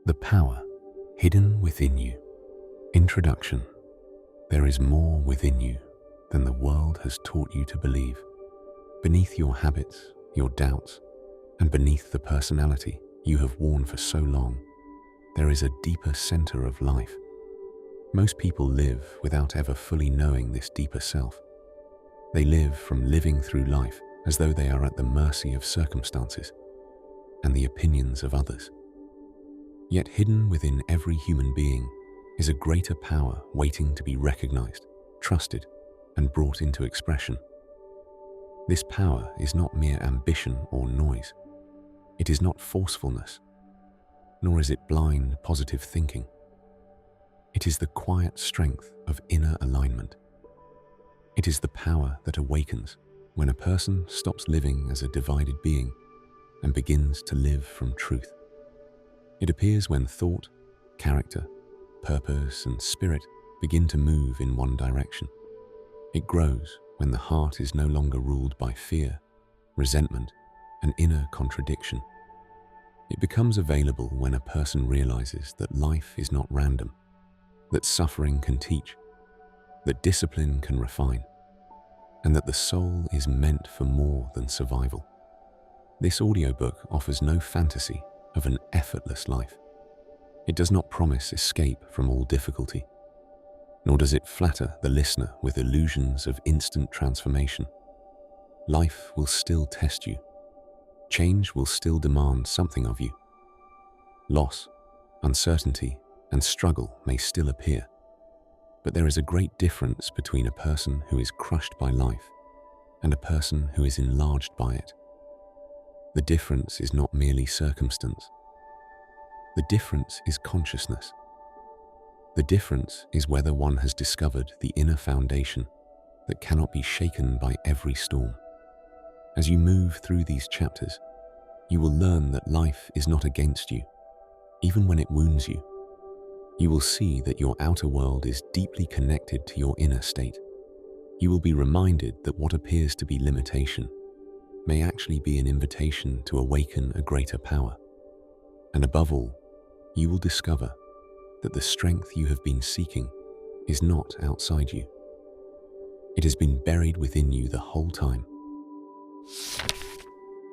The power hidden within you. Introduction. There is more within you than the world has taught you to believe. Beneath your habits, your doubts, and beneath the personality you have worn for so long, there is a deeper center of life. Most people live without ever fully knowing this deeper self. They live from living through life as though they are at the mercy of circumstances and the opinions of others. Yet hidden within every human being is a greater power waiting to be recognized, trusted, and brought into expression. This power is not mere ambition or noise. It is not forcefulness, nor is it blind, positive thinking. It is the quiet strength of inner alignment. It is the power that awakens when a person stops living as a divided being and begins to live from truth. It appears when thought, character, purpose, and spirit begin to move in one direction. It grows when the heart is no longer ruled by fear, resentment, and inner contradiction. It becomes available when a person realizes that life is not random, that suffering can teach, that discipline can refine, and that the soul is meant for more than survival. This audiobook offers no fantasy of an effortless life. It does not promise escape from all difficulty, nor does it flatter the listener with illusions of instant transformation. Life will still test you. Change will still demand something of you. Loss, uncertainty, and struggle may still appear, but there is a great difference between a person who is crushed by life and a person who is enlarged by it. The difference is not merely circumstance. The difference is consciousness. The difference is whether one has discovered the inner foundation that cannot be shaken by every storm. As you move through these chapters, you will learn that life is not against you, even when it wounds you. You will see that your outer world is deeply connected to your inner state. You will be reminded that what appears to be limitation may actually be an invitation to awaken a greater power. And above all, you will discover that the strength you have been seeking is not outside you. It has been buried within you the whole time.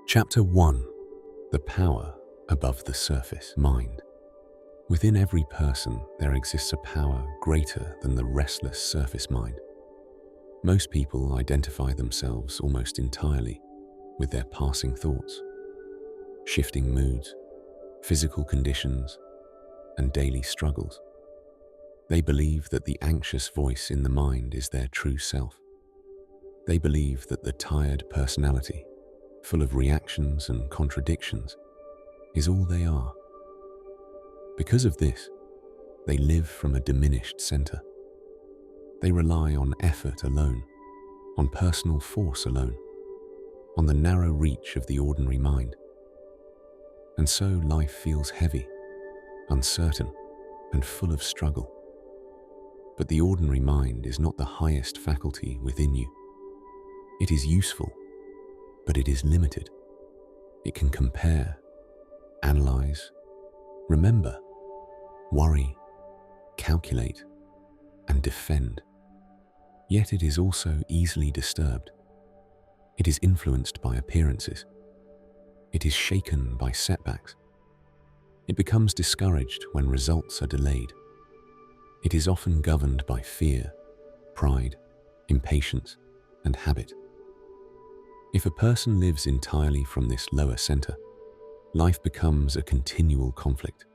Chapter 1. The power above the surface mind. Within every person, there exists a power greater than the restless surface mind. Most people identify themselves almost entirely with their passing thoughts, shifting moods, physical conditions, and daily struggles. They believe that the anxious voice in the mind is their true self. They believe that the tired personality, full of reactions and contradictions, is all they are. Because of this, they live from a diminished center. They rely on effort alone, on personal force alone, on the narrow reach of the ordinary mind. And so life feels heavy, uncertain, and full of struggle. But the ordinary mind is not the highest faculty within you. It is useful, but it is limited. It can compare, analyze, remember, worry, calculate, and defend. Yet it is also easily disturbed. It is influenced by appearances. It is shaken by setbacks. It becomes discouraged when results are delayed. It is often governed by fear, pride, impatience, and habit. If a person lives entirely from this lower center, life becomes a continual conflict.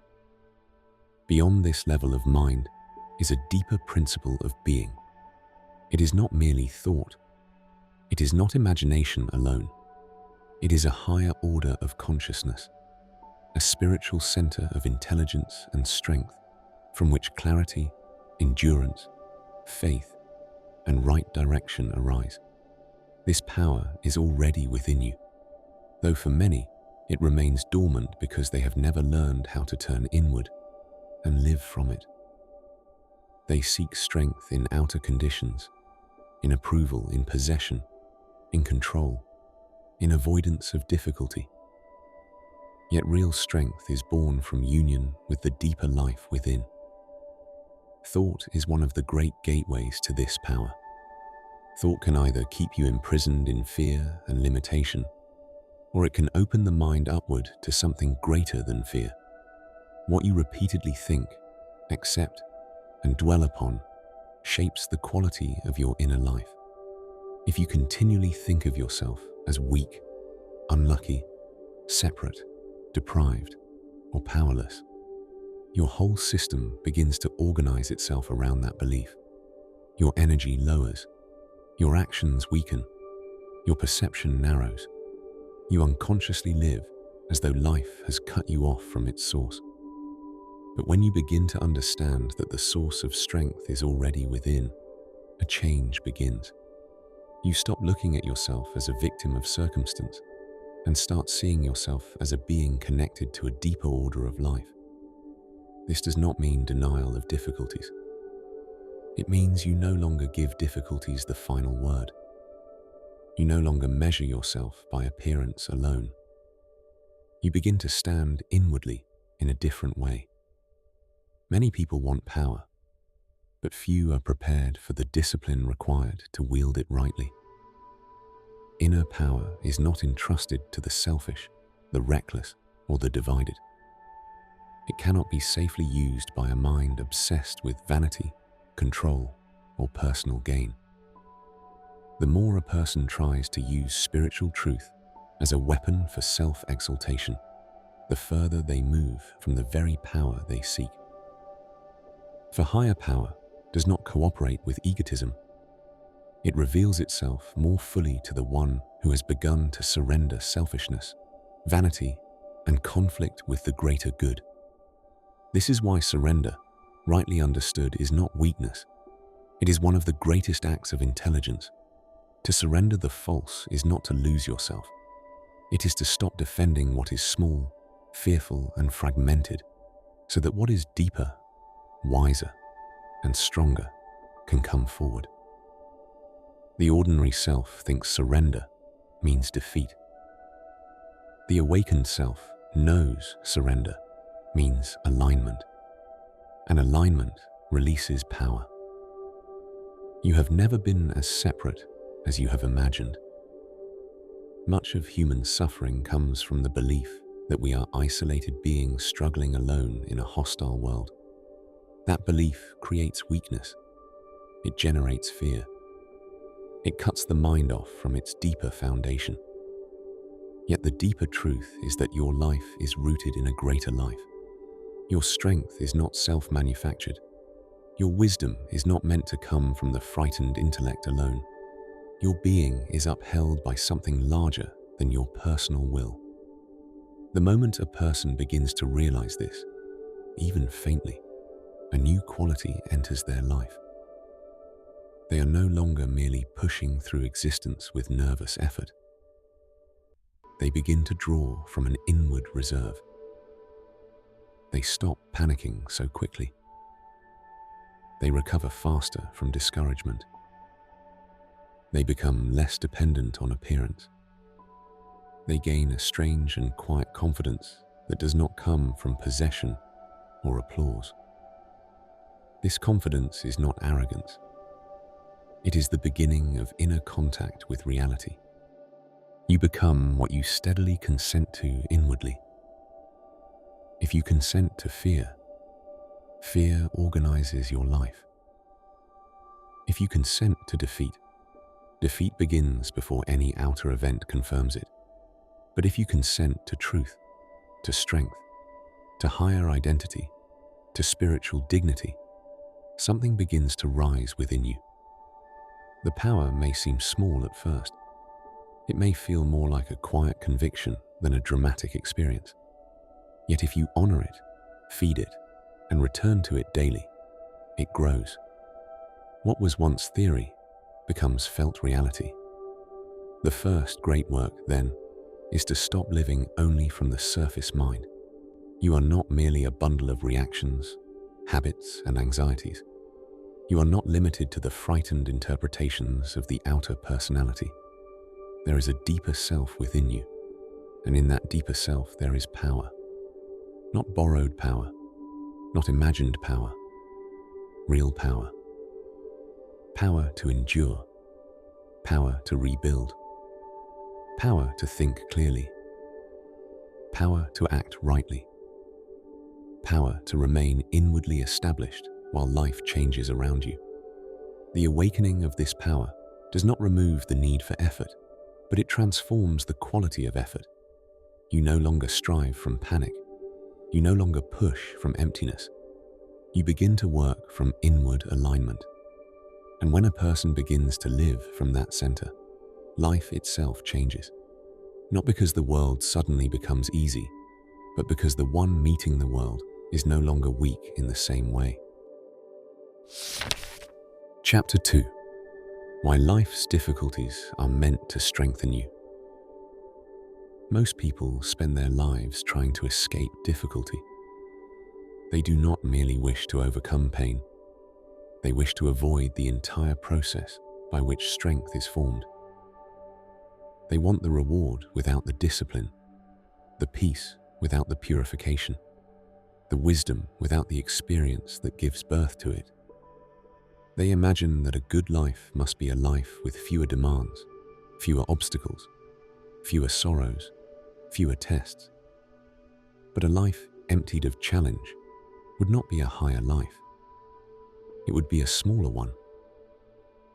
Beyond this level of mind is a deeper principle of being. It is not merely thought. It is not imagination alone. It is a higher order of consciousness, a spiritual center of intelligence and strength from which clarity, endurance, faith, and right direction arise. This power is already within you, though for many it remains dormant because they have never learned how to turn inward and live from it. They seek strength in outer conditions, in approval, in possession, in control, in avoidance of difficulty. Yet real strength is born from union with the deeper life within. Thought is one of the great gateways to this power. Thought can either keep you imprisoned in fear and limitation, or it can open the mind upward to something greater than fear. What you repeatedly think, accept, and dwell upon shapes the quality of your inner life. If you continually think of yourself as weak, unlucky, separate, deprived, or powerless, your whole system begins to organize itself around that belief. Your energy lowers, your actions weaken, your perception narrows. You unconsciously live as though life has cut you off from its source. But when you begin to understand that the source of strength is already within, a change begins. You stop looking at yourself as a victim of circumstance and start seeing yourself as a being connected to a deeper order of life. This does not mean denial of difficulties. It means you no longer give difficulties the final word. You no longer measure yourself by appearance alone. You begin to stand inwardly in a different way. Many people want power, but few are prepared for the discipline required to wield it rightly. Inner power is not entrusted to the selfish, the reckless, or the divided. It cannot be safely used by a mind obsessed with vanity, control, or personal gain. The more a person tries to use spiritual truth as a weapon for self-exaltation, the further they move from the very power they seek. For higher power does not cooperate with egotism. It reveals itself more fully to the one who has begun to surrender selfishness, vanity, and conflict with the greater good. This is why surrender, rightly understood, is not weakness. It is one of the greatest acts of intelligence. To surrender the false is not to lose yourself. It is to stop defending what is small, fearful, and fragmented, so that what is deeper, wiser, and stronger can come forward. The ordinary self thinks surrender means defeat. The awakened self knows surrender means alignment, and alignment releases power. You have never been as separate as you have imagined. Much of human suffering comes from the belief that we are isolated beings struggling alone in a hostile world. That belief creates weakness. It generates fear. It cuts the mind off from its deeper foundation. Yet the deeper truth is that your life is rooted in a greater life. Your strength is not self-manufactured. Your wisdom is not meant to come from the frightened intellect alone. Your being is upheld by something larger than your personal will. The moment a person begins to realize this, even faintly, a new quality enters their life. They are no longer merely pushing through existence with nervous effort. They begin to draw from an inward reserve. They stop panicking so quickly. They recover faster from discouragement. They become less dependent on appearance. They gain a strange and quiet confidence that does not come from possession or applause. This confidence is not arrogance. It is the beginning of inner contact with reality. You become what you steadily consent to inwardly. If you consent to fear, fear organizes your life. If you consent to defeat, defeat begins before any outer event confirms it. But if you consent to truth, to strength, to higher identity, to spiritual dignity, something begins to rise within you. The power may seem small at first. It may feel more like a quiet conviction than a dramatic experience. Yet if you honor it, feed it, and return to it daily, it grows. What was once theory becomes felt reality. The first great work, then, is to stop living only from the surface mind. You are not merely a bundle of reactions, habits, and anxieties. You are not limited to the frightened interpretations of the outer personality. There is a deeper self within you, And in that deeper self there is power. Not borrowed power, not imagined power, real power. Power to endure, power to rebuild, power to think clearly, power to act rightly, power to remain inwardly established while life changes around you. The awakening of this power does not remove the need for effort, but it transforms the quality of effort. You no longer strive from panic. You no longer push from emptiness. You begin to work from inward alignment. And when a person begins to live from that center, life itself changes. Not because the world suddenly becomes easy, but because the one meeting the world is no longer weak in the same way. Chapter 2. Why life's difficulties are meant to strengthen you. Most people spend their lives trying to escape difficulty. They do not merely wish to overcome pain. They wish to avoid the entire process by which strength is formed. They want the reward without the discipline, the peace without the purification, the wisdom without the experience that gives birth to it. They imagine that a good life must be a life with fewer demands, fewer obstacles, fewer sorrows, fewer tests. But a life emptied of challenge would not be a higher life. It would be a smaller one.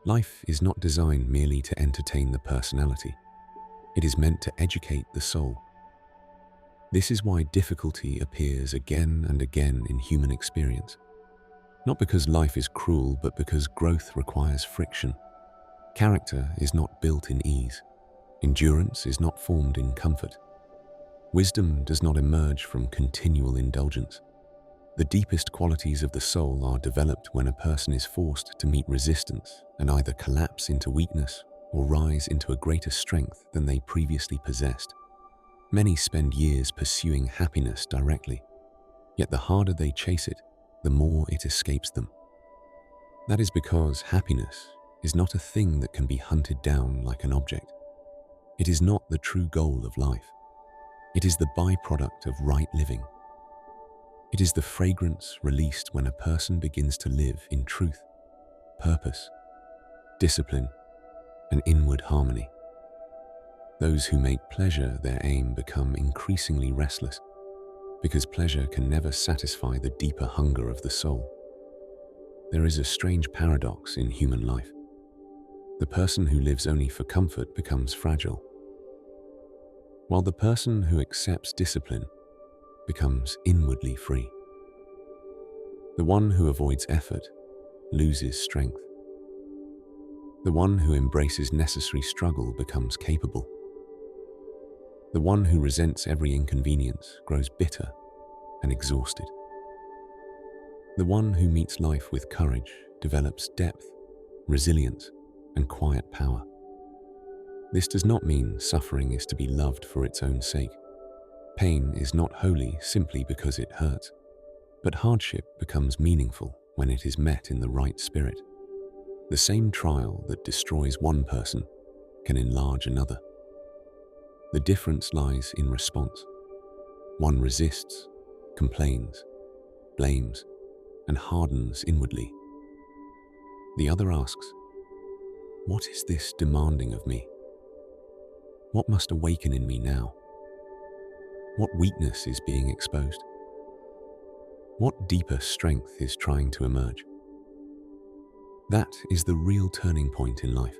Life is not designed merely to entertain the personality. It is meant to educate the soul. This is why difficulty appears again and again in human experience. Not because life is cruel, but because growth requires friction. Character is not built in ease. Endurance is not formed in comfort. Wisdom does not emerge from continual indulgence. The deepest qualities of the soul are developed when a person is forced to meet resistance and either collapse into weakness or rise into a greater strength than they previously possessed. Many spend years pursuing happiness directly, yet the harder they chase it, the more it escapes them. That is because happiness is not a thing that can be hunted down like an object. It is not the true goal of life. It is the byproduct of right living. It is the fragrance released when a person begins to live in truth, purpose, discipline, and inward harmony. Those who make pleasure their aim become increasingly restless, because pleasure can never satisfy the deeper hunger of the soul. There is a strange paradox in human life. The person who lives only for comfort becomes fragile, while the person who accepts discipline becomes inwardly free. The one who avoids effort loses strength. The one who embraces necessary struggle becomes capable. The one who resents every inconvenience grows bitter and exhausted. The one who meets life with courage develops depth, resilience, and quiet power. This does not mean suffering is to be loved for its own sake. Pain is not holy simply because it hurts, but hardship becomes meaningful when it is met in the right spirit. The same trial that destroys one person can enlarge another. The difference lies in response. One resists, complains, blames, and hardens inwardly. The other asks, "What is this demanding of me? What must awaken in me now? What weakness is being exposed? What deeper strength is trying to emerge?" That is the real turning point in life.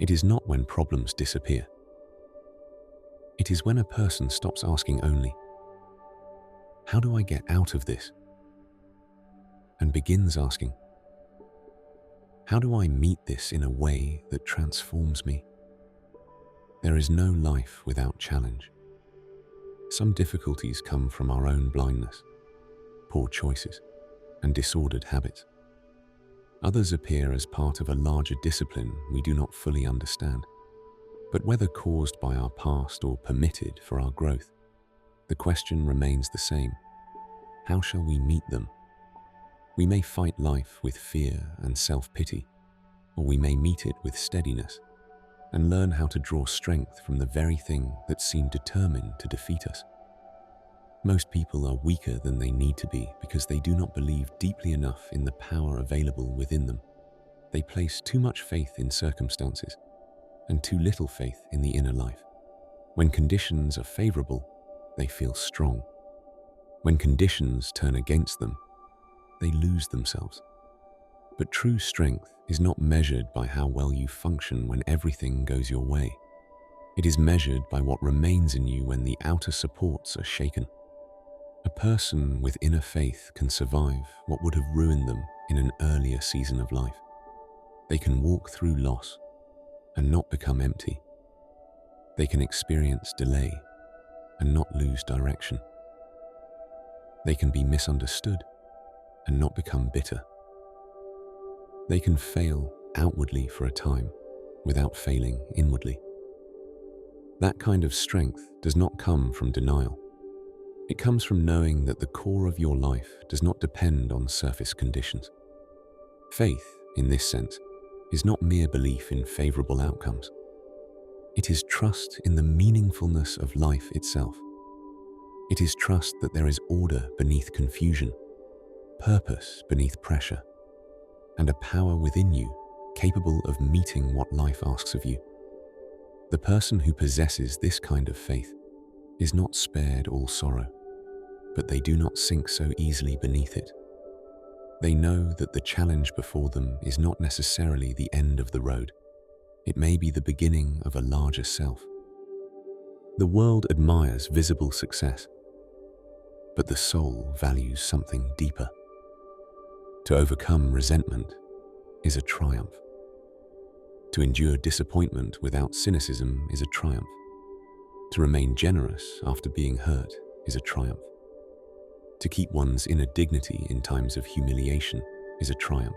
It is not when problems disappear. It is when a person stops asking only, "How do I get out of this?" and begins asking, "How do I meet this in a way that transforms me?" There is no life without challenge. Some difficulties come from our own blindness, poor choices, and disordered habits. Others appear as part of a larger discipline we do not fully understand. But whether caused by our past or permitted for our growth, the question remains the same. How shall we meet them? We may fight life with fear and self-pity, or we may meet it with steadiness, and learn how to draw strength from the very thing that seemed determined to defeat us. Most people are weaker than they need to be because they do not believe deeply enough in the power available within them. They place too much faith in circumstances and too little faith in the inner life. When conditions are favorable, they feel strong. When conditions turn against them, they lose themselves. But true strength is not measured by how well you function when everything goes your way. It is measured by what remains in you when the outer supports are shaken. A person with inner faith can survive what would have ruined them in an earlier season of life. They can walk through loss and not become empty. They can experience delay and not lose direction. They can be misunderstood and not become bitter. They can fail outwardly for a time without failing inwardly. That kind of strength does not come from denial. It comes from knowing that the core of your life does not depend on surface conditions. Faith, in this sense, is not mere belief in favorable outcomes. It is trust in the meaningfulness of life itself. It is trust that there is order beneath confusion, purpose beneath pressure, and a power within you capable of meeting what life asks of you. The person who possesses this kind of faith is not spared all sorrow, but they do not sink so easily beneath it. They know that the challenge before them is not necessarily the end of the road. It may be the beginning of a larger self. The world admires visible success, but the soul values something deeper. To overcome resentment is a triumph. To endure disappointment without cynicism is a triumph. To remain generous after being hurt is a triumph. To keep one's inner dignity in times of humiliation is a triumph.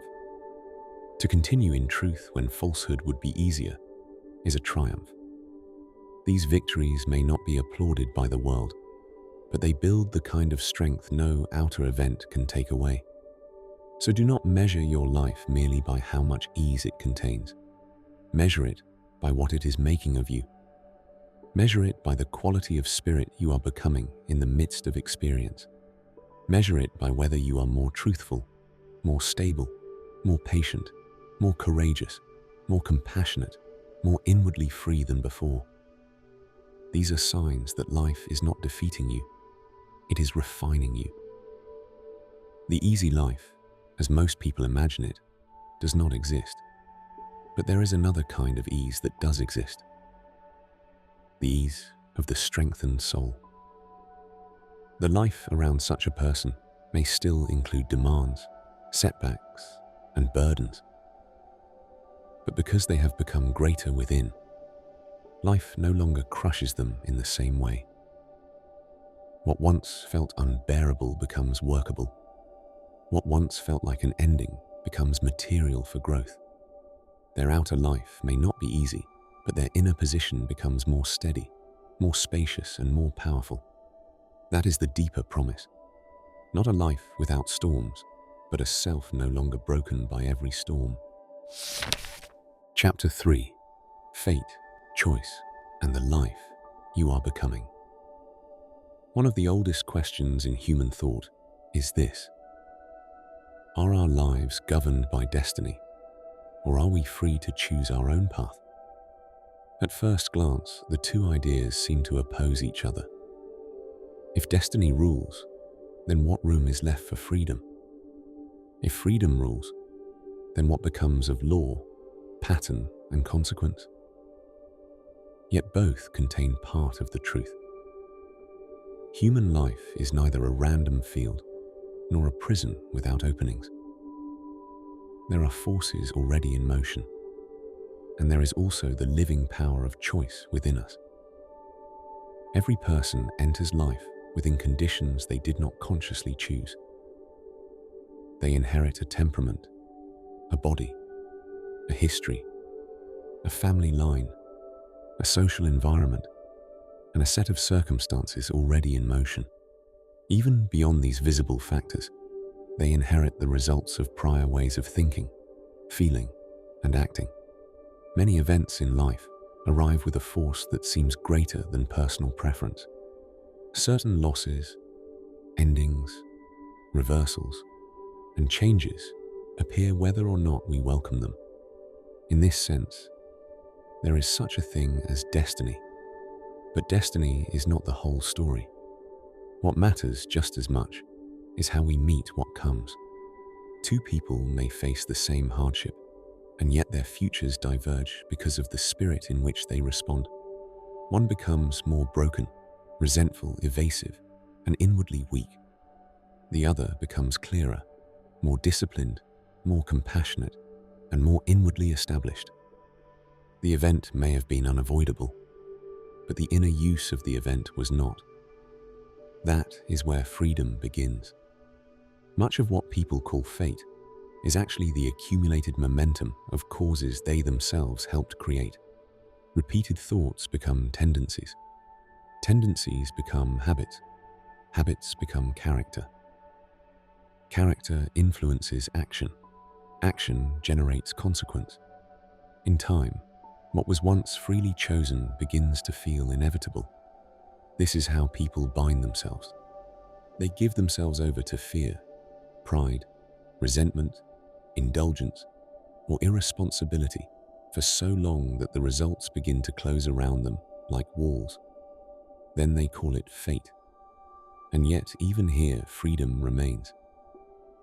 To continue in truth when falsehood would be easier is a triumph. These victories may not be applauded by the world, but they build the kind of strength no outer event can take away. So do not measure your life merely by how much ease it contains. Measure it by what it is making of you. Measure it by the quality of spirit you are becoming in the midst of experience. Measure it by whether you are more truthful, more stable, more patient, more courageous, more compassionate, more inwardly free than before. These are signs that life is not defeating you, it is refining you. The easy life, as most people imagine it, does not exist. But there is another kind of ease that does exist. The ease of the strengthened soul. The life around such a person may still include demands, setbacks, and burdens. But because they have become greater within, life no longer crushes them in the same way. What once felt unbearable becomes workable. What once felt like an ending becomes material for growth. Their outer life may not be easy, but their inner position becomes more steady, more spacious, and more powerful. That is the deeper promise. Not a life without storms, but a self no longer broken by every storm. Chapter 3: Fate, Choice, and the Life You Are Becoming. One of the oldest questions in human thought is this: are our lives governed by destiny, or are we free to choose our own path? At first glance, the two ideas seem to oppose each other. If destiny rules, then what room is left for freedom? If freedom rules, then what becomes of law, pattern, and consequence? Yet both contain part of the truth. Human life is neither a random field nor a prison without openings. There are forces already in motion, and there is also the living power of choice within us. Every person enters life within conditions they did not consciously choose. They inherit a temperament, a body, a history, a family line, a social environment, and a set of circumstances already in motion. Even beyond these visible factors, they inherit the results of prior ways of thinking, feeling, and acting. Many events in life arrive with a force that seems greater than personal preference. Certain losses, endings, reversals, and changes appear whether or not we welcome them. In this sense, there is such a thing as destiny, but destiny is not the whole story. What matters just as much is how we meet what comes. Two people may face the same hardship, and yet their futures diverge because of the spirit in which they respond. One becomes more broken, resentful, evasive, and inwardly weak. The other becomes clearer, more disciplined, more compassionate, and more inwardly established. The event may have been unavoidable, but the inner use of the event was not. That is where freedom begins. Much of what people call fate is actually the accumulated momentum of causes they themselves helped create. Repeated thoughts become tendencies. Tendencies become habits. Habits become character. Character influences action. Action generates consequence. In time, what was once freely chosen begins to feel inevitable. This is how people bind themselves. They give themselves over to fear, pride, resentment, indulgence, or irresponsibility for so long that the results begin to close around them like walls. Then they call it fate. And yet, even here, freedom remains.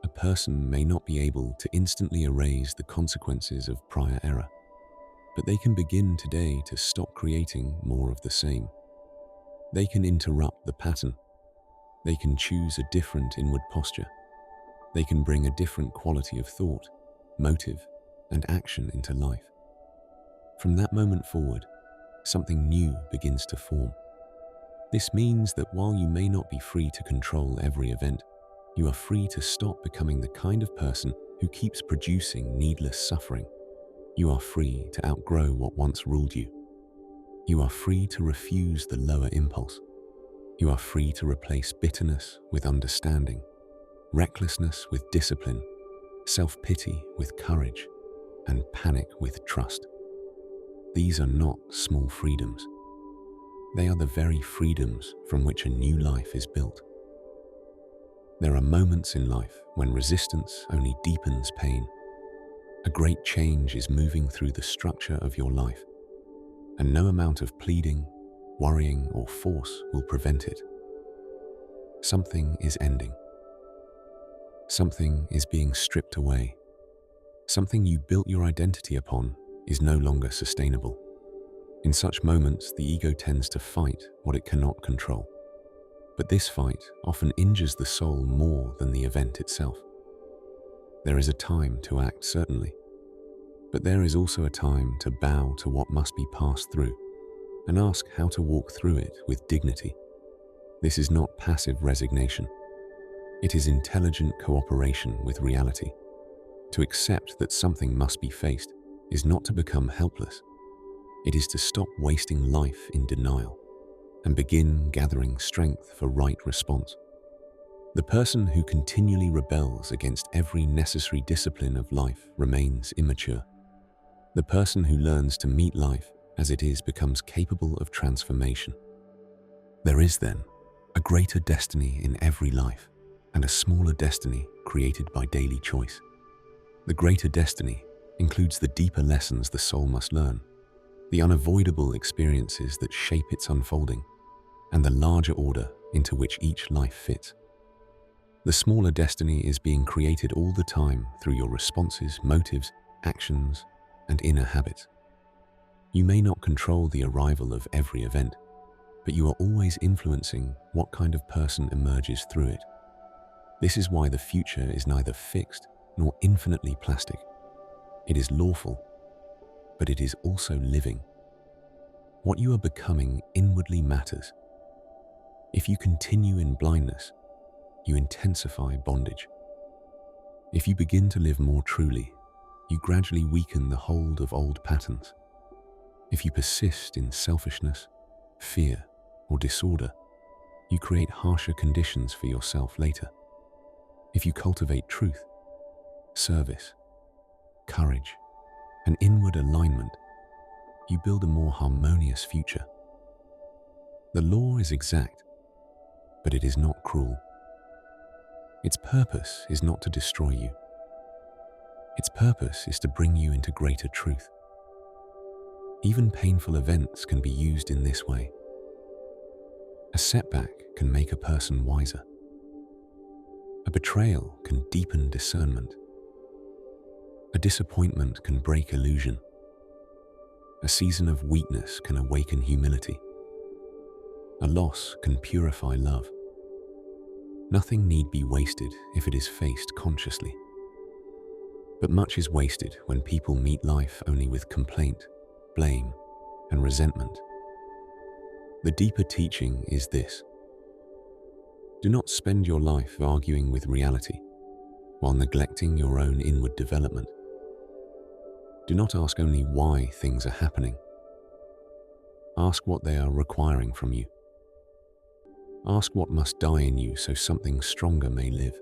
A person may not be able to instantly erase the consequences of prior error, but they can begin today to stop creating more of the same. They can interrupt the pattern. They can choose a different inward posture. They can bring a different quality of thought, motive, and action into life. From that moment forward, something new begins to form. This means that while you may not be free to control every event, you are free to stop becoming the kind of person who keeps producing needless suffering. You are free to outgrow what once ruled you. You are free to refuse the lower impulse. You are free to replace bitterness with understanding, recklessness with discipline, self-pity with courage, and panic with trust. These are not small freedoms. They are the very freedoms from which a new life is built. There are moments in life when resistance only deepens pain. A great change is moving through the structure of your life, and no amount of pleading, worrying, or force will prevent it. Something is ending. Something is being stripped away. Something you built your identity upon is no longer sustainable. In such moments, the ego tends to fight what it cannot control. But this fight often injures the soul more than the event itself. There is a time to act, certainly, but there is also a time to bow to what must be passed through and ask how to walk through it with dignity. This is not passive resignation. It is intelligent cooperation with reality. To accept that something must be faced is not to become helpless. It is to stop wasting life in denial and begin gathering strength for right response. The person who continually rebels against every necessary discipline of life remains immature. The person who learns to meet life as it is becomes capable of transformation. There is then a greater destiny in every life and a smaller destiny created by daily choice. The greater destiny includes the deeper lessons the soul must learn, the unavoidable experiences that shape its unfolding, and the larger order into which each life fits. The smaller destiny is being created all the time through your responses, motives, actions, and inner habits. You may not control the arrival of every event, but you are always influencing what kind of person emerges through it. This is why the future is neither fixed nor infinitely plastic. It is lawful, but it is also living. What you are becoming inwardly matters. If you continue in blindness, you intensify bondage. If you begin to live more truly, you gradually weaken the hold of old patterns. If you persist in selfishness, fear, or disorder, you create harsher conditions for yourself later. If you cultivate truth, service, courage, and inward alignment, you build a more harmonious future. The law is exact, but it is not cruel. Its purpose is not to destroy you. Its purpose is to bring you into greater truth. Even painful events can be used in this way. A setback can make a person wiser. A betrayal can deepen discernment. A disappointment can break illusion. A season of weakness can awaken humility. A loss can purify love. Nothing need be wasted if it is faced consciously. But much is wasted when people meet life only with complaint, blame, and resentment. The deeper teaching is this: do not spend your life arguing with reality while neglecting your own inward development. Do not ask only why things are happening. Ask what they are requiring from you. Ask what must die in you so something stronger may live.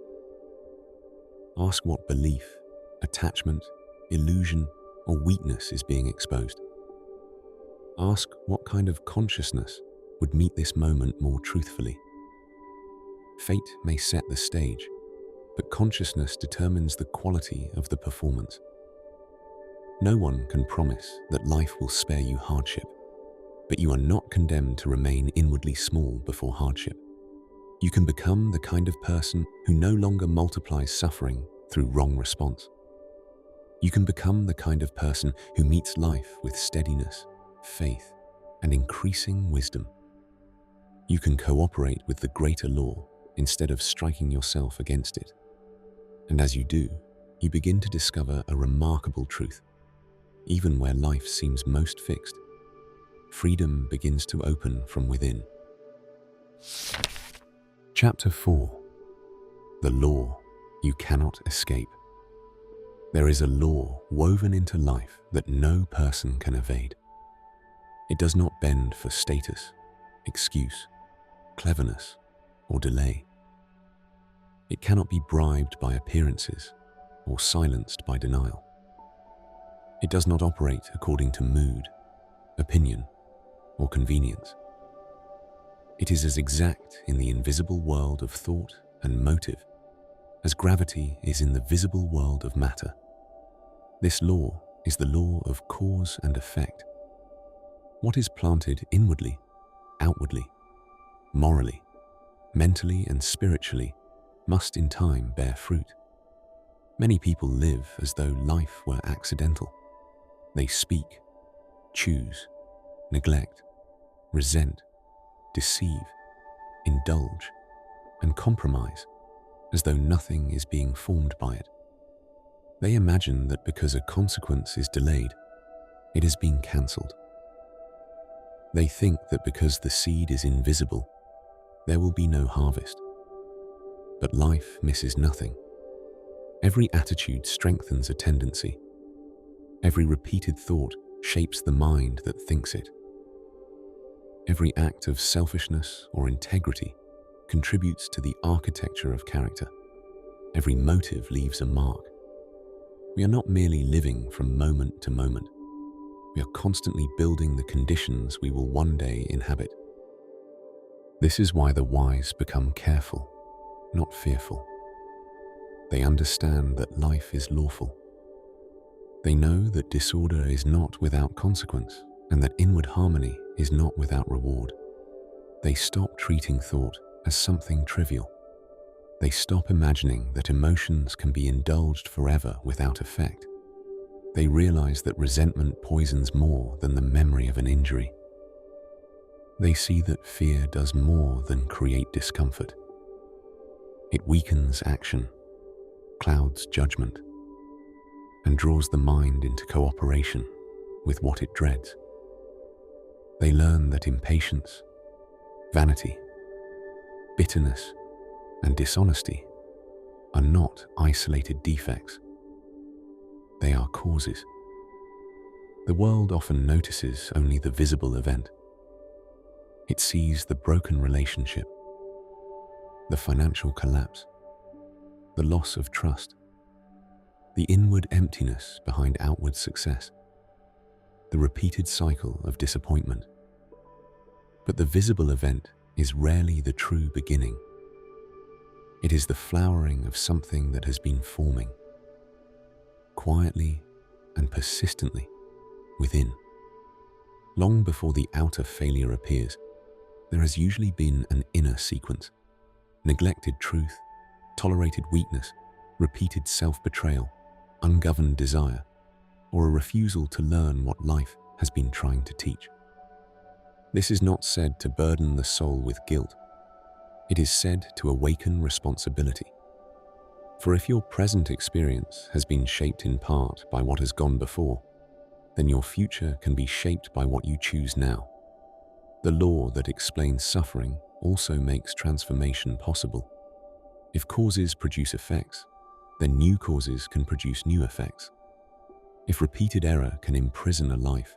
Ask what belief, attachment, illusion, or weakness is being exposed. Ask what kind of consciousness would meet this moment more truthfully. Fate may set the stage, but consciousness determines the quality of the performance. No one can promise that life will spare you hardship, but you are not condemned to remain inwardly small before hardship. You can become the kind of person who no longer multiplies suffering through wrong response. You can become the kind of person who meets life with steadiness, faith, and increasing wisdom. You can cooperate with the greater law instead of striking yourself against it. And as you do, you begin to discover a remarkable truth. Even where life seems most fixed, freedom begins to open from within. Chapter 4. The Law You Cannot Escape. There is a law woven into life that no person can evade. It does not bend for status, excuse, cleverness, or delay. It cannot be bribed by appearances or silenced by denial. It does not operate according to mood, opinion, or convenience. It is as exact in the invisible world of thought and motive as gravity is in the visible world of matter. This law is the law of cause and effect. What is planted inwardly, outwardly, morally, mentally, and spiritually must in time bear fruit. Many people live as though life were accidental. They speak, choose, neglect, resent, deceive, indulge, and compromise as though nothing is being formed by it. They imagine that because a consequence is delayed, it has been cancelled. They think that because the seed is invisible, there will be no harvest. But life misses nothing. Every attitude strengthens a tendency. Every repeated thought shapes the mind that thinks it. Every act of selfishness or integrity contributes to the architecture of character. Every motive leaves a mark. We are not merely living from moment to moment. We are constantly building the conditions we will one day inhabit. This is why the wise become careful, not fearful. They understand that life is lawful. They know that disorder is not without consequence, and that inward harmony is not without reward. They stop treating thought as something trivial. They stop imagining that emotions can be indulged forever without effect. They realize that resentment poisons more than the memory of an injury. They see that fear does more than create discomfort. It weakens action, clouds judgment, and draws the mind into cooperation with what it dreads. They learn that impatience, vanity, bitterness, and dishonesty are not isolated defects. They are causes. The world often notices only the visible event. It sees the broken relationship, the financial collapse, the loss of trust, the inward emptiness behind outward success. the repeated cycle of disappointment. But the visible event is rarely the true beginning. It is the flowering of something that has been forming, quietly and persistently, within. Long before the outer failure appears, there has usually been an inner sequence: neglected truth, tolerated weakness, repeated self-betrayal, ungoverned desire, or a refusal to learn what life has been trying to teach. This is not said to burden the soul with guilt. It is said to awaken responsibility. For if your present experience has been shaped in part by what has gone before, then your future can be shaped by what you choose now. The law that explains suffering also makes transformation possible. If causes produce effects, then new causes can produce new effects. If repeated error can imprison a life,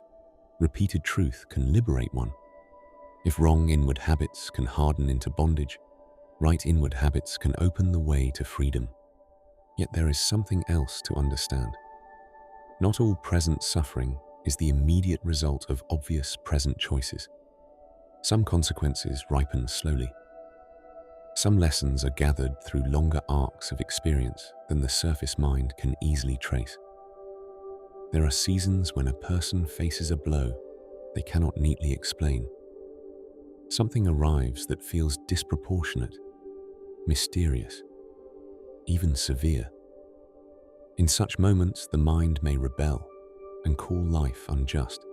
repeated truth can liberate one. If wrong inward habits can harden into bondage, right inward habits can open the way to freedom. Yet there is something else to understand. Not all present suffering is the immediate result of obvious present choices. Some consequences ripen slowly. Some lessons are gathered through longer arcs of experience than the surface mind can easily trace. There are seasons when a person faces a blow they cannot neatly explain. Something arrives that feels disproportionate, mysterious, even severe. In such moments, the mind may rebel and call life unjust.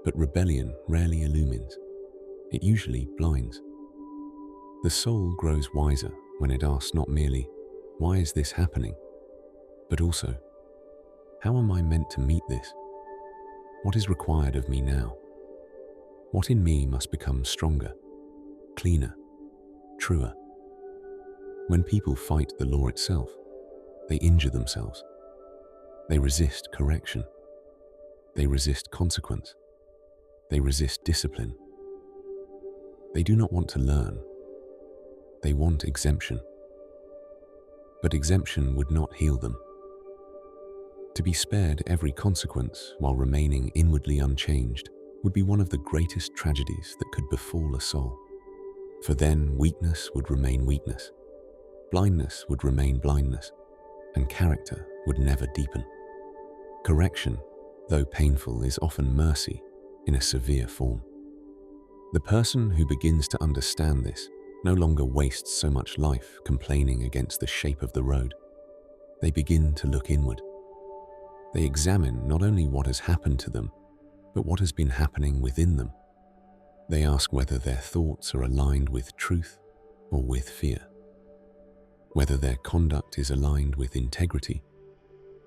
But rebellion rarely illumines. It usually blinds. The soul grows wiser when it asks not merely, "Why is this happening?" but also, "How am I meant to meet this? What is required of me now? What in me must become stronger, cleaner, truer?" When people fight the law itself, they injure themselves. They resist correction. They resist consequence. They resist discipline. They do not want to learn. They want exemption. But exemption would not heal them. To be spared every consequence while remaining inwardly unchanged would be one of the greatest tragedies that could befall a soul. For then weakness would remain weakness, blindness would remain blindness, and character would never deepen. Correction, though painful, is often mercy in a severe form. The person who begins to understand this no longer wastes so much life complaining against the shape of the road. They begin to look inward. They examine not only what has happened to them, but what has been happening within them. They ask whether their thoughts are aligned with truth or with fear, whether their conduct is aligned with integrity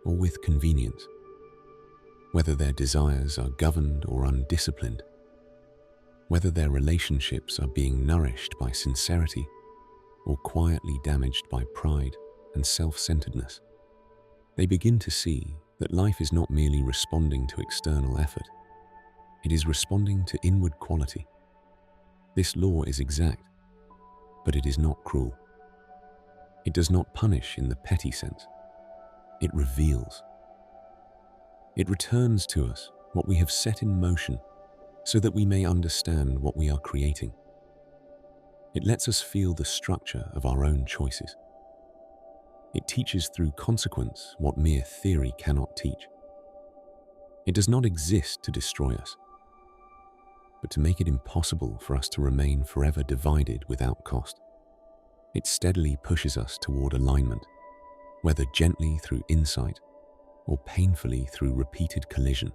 or with convenience, whether their desires are governed or undisciplined, whether their relationships are being nourished by sincerity or quietly damaged by pride and self-centeredness. They begin to see that life is not merely responding to external effort. It is responding to inward quality. This law is exact, but it is not cruel. It does not punish in the petty sense. It reveals. It returns to us what we have set in motion so that we may understand what we are creating. It lets us feel the structure of our own choices. It teaches through consequence what mere theory cannot teach. It does not exist to destroy us, but to make it impossible for us to remain forever divided without cost. It steadily pushes us toward alignment, whether gently through insight or painfully through repeated collision.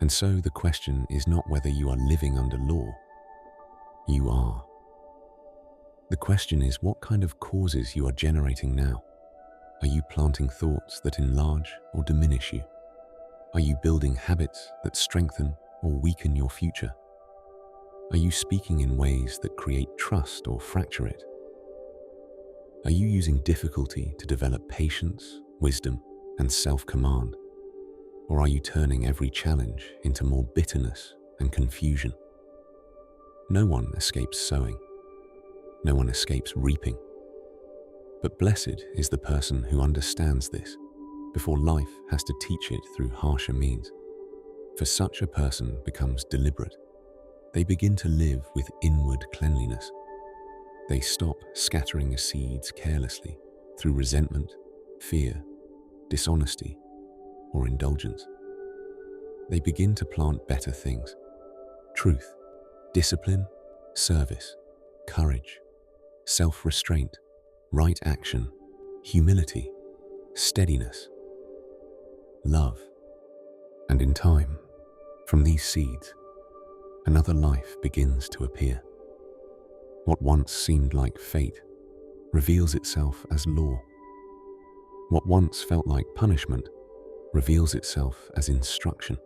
And so the question is not whether you are living under law. You are. The question is what kind of causes you are generating now. Are you planting thoughts that enlarge or diminish you? Are you building habits that strengthen or weaken your future? Are you speaking in ways that create trust or fracture it? Are you using difficulty to develop patience, wisdom, and self-command? Or are you turning every challenge into more bitterness and confusion? No one escapes sowing. No one escapes reaping. But blessed is the person who understands this before life has to teach it through harsher means. For such a person becomes deliberate. They begin to live with inward cleanliness. They stop scattering seeds carelessly through resentment, fear, dishonesty, or indulgence. They begin to plant better things: truth, discipline, service, courage, self-restraint, right action, humility, steadiness, love. And in time, from these seeds, another life begins to appear. What once seemed like fate reveals itself as law. What once felt like punishment reveals itself as instruction.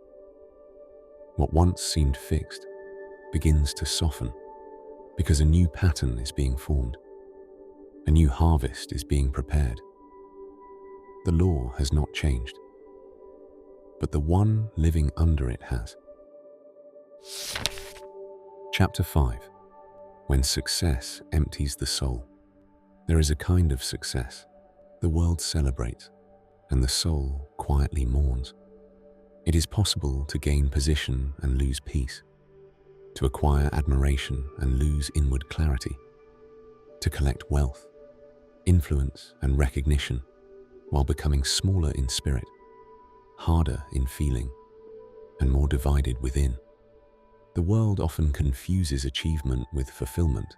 What once seemed fixed begins to soften because a new pattern is being formed. A new harvest is being prepared. The law has not changed, but the one living under it has. Chapter 5. When success empties the soul. There is a kind of success the world celebrates, and the soul quietly mourns. It is possible to gain position and lose peace, to acquire admiration and lose inward clarity, to collect wealth, influence, and recognition while becoming smaller in spirit, harder in feeling, and more divided within. The world often confuses achievement with fulfillment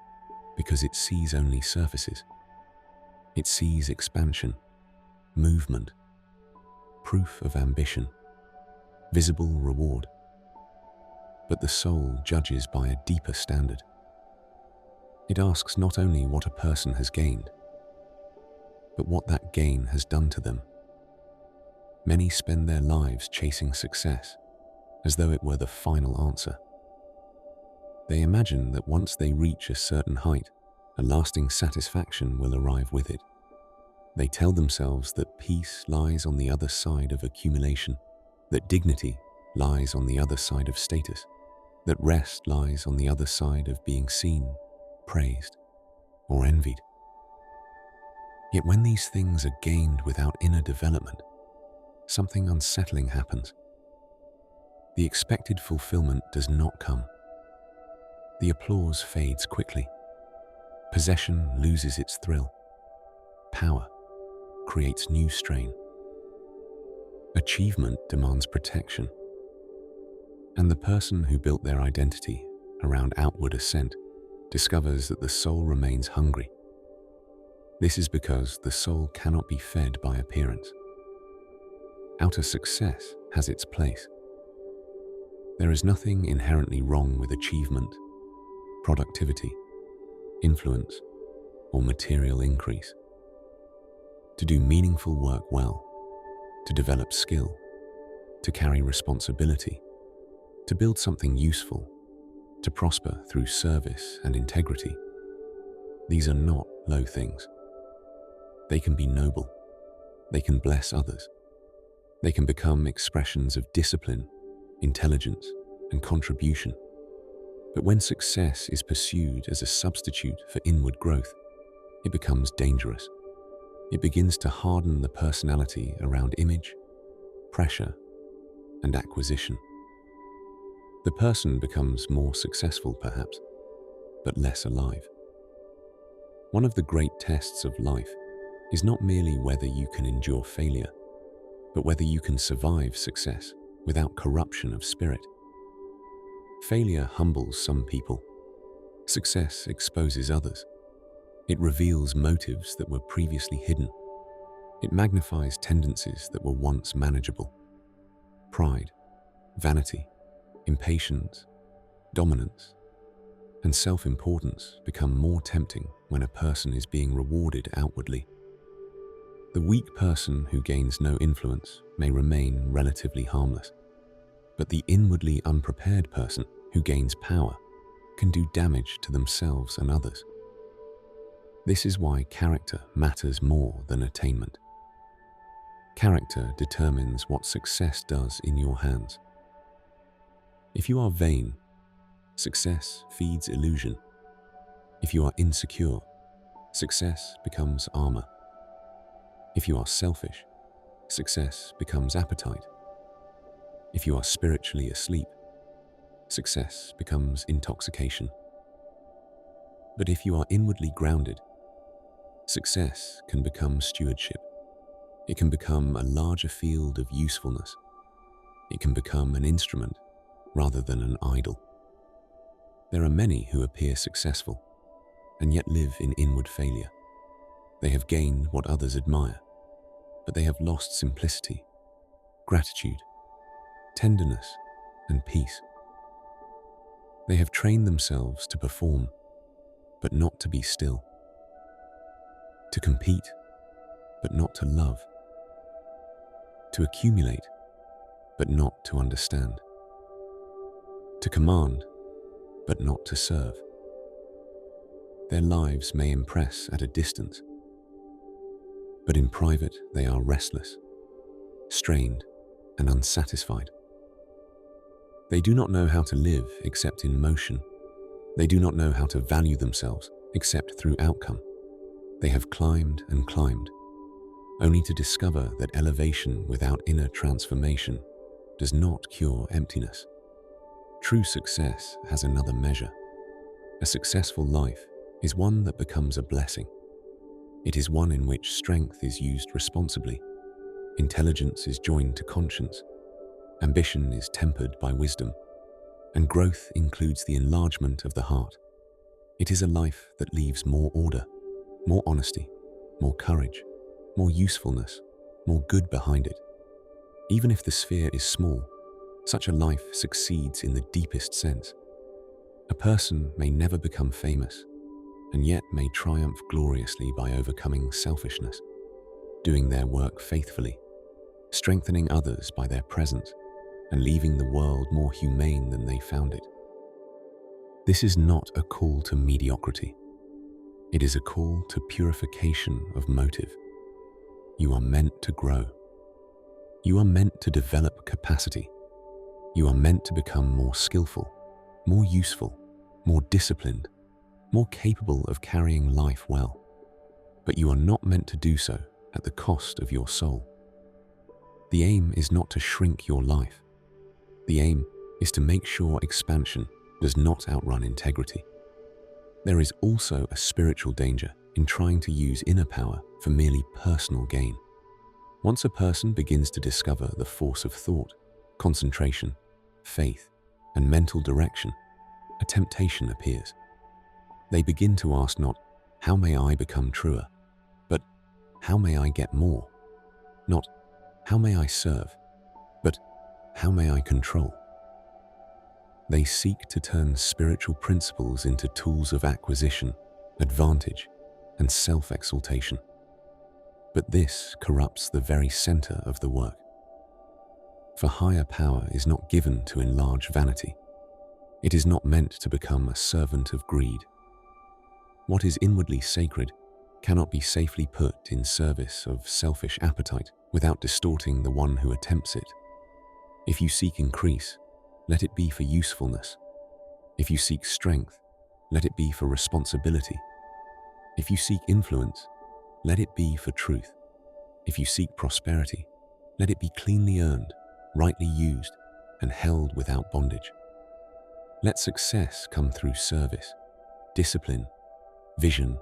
because it sees only surfaces. It sees expansion, movement, proof of ambition, visible reward. But the soul judges by a deeper standard. It asks not only what a person has gained, but what that gain has done to them. Many spend their lives chasing success as though it were the final answer. They imagine that once they reach a certain height, a lasting satisfaction will arrive with it. They tell themselves that peace lies on the other side of accumulation, that dignity lies on the other side of status, that rest lies on the other side of being seen, praised, or envied. Yet when these things are gained without inner development, something unsettling happens. The expected fulfillment does not come. The applause fades quickly. Possession loses its thrill. Power creates new strain. Achievement demands protection. And the person who built their identity around outward ascent discovers that the soul remains hungry. This is because the soul cannot be fed by appearance. Outer success has its place. There is nothing inherently wrong with achievement, productivity, influence, or material increase. To do meaningful work well, to develop skill, to carry responsibility, to build something useful, to prosper through service and integrity. These are not low things. They can be noble. They can bless others. They can become expressions of discipline, intelligence, and contribution. But when success is pursued as a substitute for inward growth, it becomes dangerous. It begins to harden the personality around image, pressure, and acquisition. The person becomes more successful, perhaps, but less alive. One of the great tests of life is not merely whether you can endure failure, but whether you can survive success without corruption of spirit. Failure humbles some people. Success exposes others. It reveals motives that were previously hidden. It magnifies tendencies that were once manageable. Pride, vanity, impatience, dominance, and self-importance become more tempting when a person is being rewarded outwardly. The weak person who gains no influence may remain relatively harmless, but the inwardly unprepared person who gains power can do damage to themselves and others. This is why character matters more than attainment. Character determines what success does in your hands. If you are vain, success feeds illusion. If you are insecure, success becomes armor. If you are selfish, success becomes appetite. If you are spiritually asleep, success becomes intoxication. But if you are inwardly grounded, success can become stewardship. It can become a larger field of usefulness. It can become an instrument rather than an idol. There are many who appear successful and yet live in inward failure. They have gained what others admire, but they have lost simplicity, gratitude, tenderness, and peace. They have trained themselves to perform, but not to be still, to compete, but not to love, to accumulate, but not to understand, to command, but not to serve. Their lives may impress at a distance, but in private they are restless, strained, and unsatisfied. They do not know how to live except in motion. They do not know how to value themselves except through outcome. They have climbed and climbed, only to discover that elevation without inner transformation does not cure emptiness. True success has another measure. A successful life is one that becomes a blessing. It is one in which strength is used responsibly, intelligence is joined to conscience, ambition is tempered by wisdom, and growth includes the enlargement of the heart. It is a life that leaves more order, more honesty, more courage, more usefulness, more good behind it. Even if the sphere is small, such a life succeeds in the deepest sense. A person may never become famous, and yet may triumph gloriously by overcoming selfishness, doing their work faithfully, strengthening others by their presence, and leaving the world more humane than they found it. This is not a call to mediocrity. It is a call to purification of motive. You are meant to grow. You are meant to develop capacity. You are meant to become more skillful, more useful, more disciplined, more capable of carrying life well. But you are not meant to do so at the cost of your soul. The aim is not to shrink your life. The aim is to make sure expansion does not outrun integrity. There is also a spiritual danger in trying to use inner power for merely personal gain. Once a person begins to discover the force of thought, concentration, faith, and mental direction, a temptation appears. They begin to ask not, how may I become truer, but how may I get more? Not, how may I serve, but how may I control? They seek to turn spiritual principles into tools of acquisition, advantage, and self-exaltation. But this corrupts the very center of the work. For higher power is not given to enlarge vanity. It is not meant to become a servant of greed. What is inwardly sacred cannot be safely put in service of selfish appetite without distorting the one who attempts it. If you seek increase, let it be for usefulness. If you seek strength, let it be for responsibility. If you seek influence, let it be for truth. If you seek prosperity, let it be cleanly earned, rightly used, and held without bondage. Let success come through service, discipline, vision,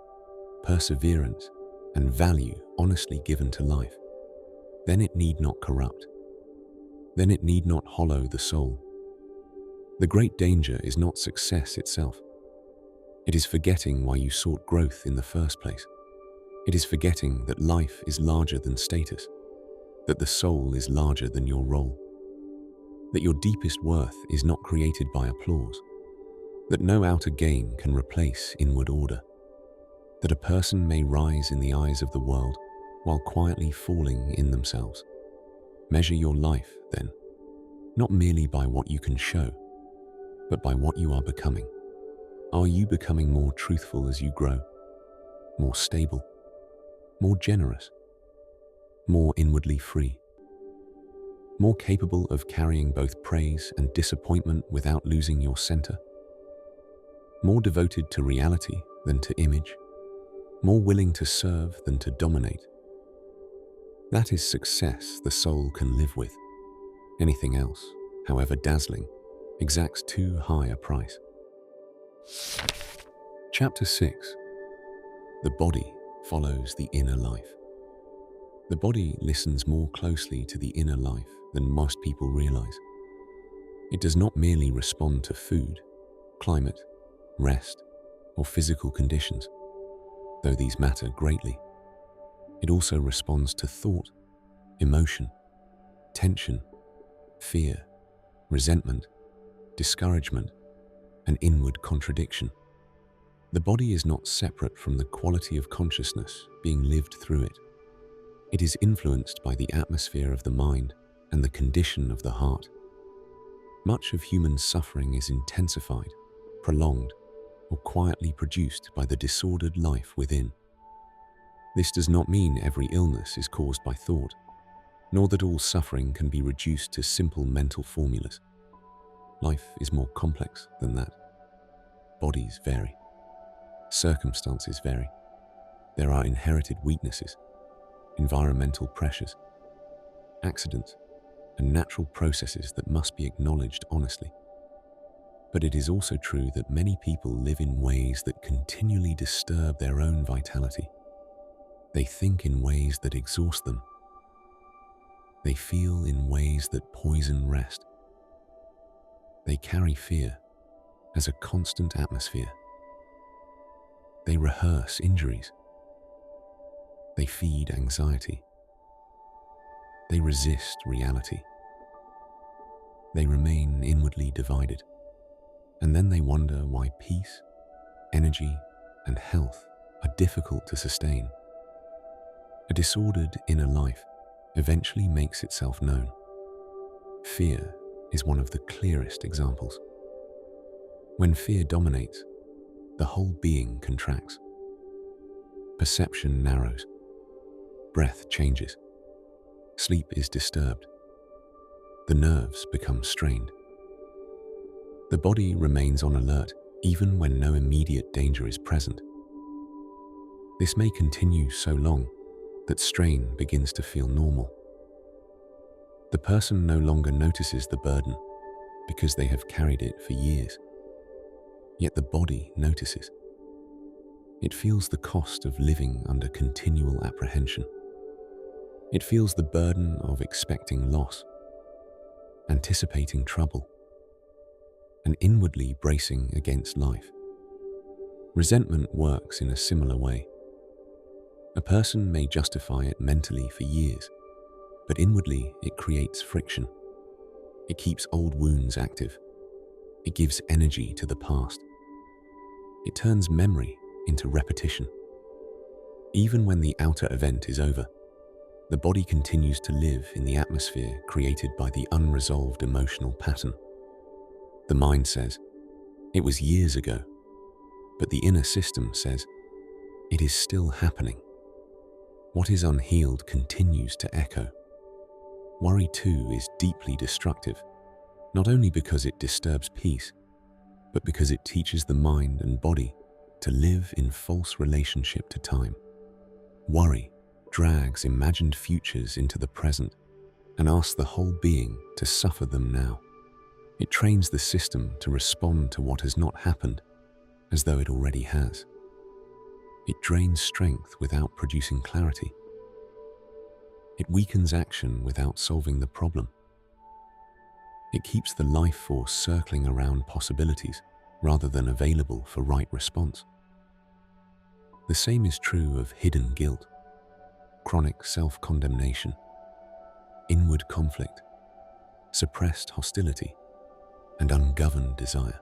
perseverance, and value honestly given to life. Then it need not corrupt. Then it need not hollow the soul. The great danger is not success itself. It is forgetting why you sought growth in the first place. It is forgetting that life is larger than status, that the soul is larger than your role, that your deepest worth is not created by applause, that no outer gain can replace inward order, that a person may rise in the eyes of the world while quietly falling in themselves. Measure your life, then, not merely by what you can show, but by what you are becoming. Are you becoming more truthful as you grow, more stable, more generous, more inwardly free, more capable of carrying both praise and disappointment without losing your center, more devoted to reality than to image, more willing to serve than to dominate? That is success the soul can live with. Anything else however dazzling, exacts too high a price. Chapter 6. The body follows the inner life. The body listens more closely to the inner life than most people realize. It does not merely respond to food, climate, rest, or physical conditions, though these matter greatly. It also responds to thought, emotion, tension, fear, resentment, discouragement, and inward contradiction. The body is not separate from the quality of consciousness being lived through it. It is influenced by the atmosphere of the mind and the condition of the heart. Much of human suffering is intensified, prolonged, or quietly produced by the disordered life within. This does not mean every illness is caused by thought, nor that all suffering can be reduced to simple mental formulas. Life is more complex than that. Bodies vary. Circumstances vary. There are inherited weaknesses, environmental pressures, accidents, and natural processes that must be acknowledged honestly. But it is also true that many people live in ways that continually disturb their own vitality. They think in ways that exhaust them. They feel in ways that poison rest. They carry fear as a constant atmosphere. They rehearse injuries. They feed anxiety. They resist reality. They remain inwardly divided. And then they wonder why peace, energy, and health are difficult to sustain. A disordered inner life eventually makes itself known. Fear is one of the clearest examples. When fear dominates, the whole being contracts. Perception narrows. Breath changes. Sleep is disturbed. The nerves become strained. The body remains on alert even when no immediate danger is present. This may continue so long that strain begins to feel normal. The person no longer notices the burden because they have carried it for years. Yet the body notices. It feels the cost of living under continual apprehension. It feels the burden of expecting loss, anticipating trouble, and inwardly bracing against life. Resentment works in a similar way. A person may justify it mentally for years, but inwardly it creates friction. It keeps old wounds active. It gives energy to the past. It turns memory into repetition. Even when the outer event is over, the body continues to live in the atmosphere created by the unresolved emotional pattern. The mind says, "It was years ago," but the inner system says, "It is still happening." What is unhealed continues to echo. Worry too is deeply destructive, not only because it disturbs peace, but because it teaches the mind and body to live in false relationship to time. Worry drags imagined futures into the present and asks the whole being to suffer them now. It trains the system to respond to what has not happened as though it already has. It drains strength without producing clarity. It weakens action without solving the problem. It keeps the life force circling around possibilities rather than available for right response. The same is true of hidden guilt, chronic self-condemnation, inward conflict, suppressed hostility, and ungoverned desire.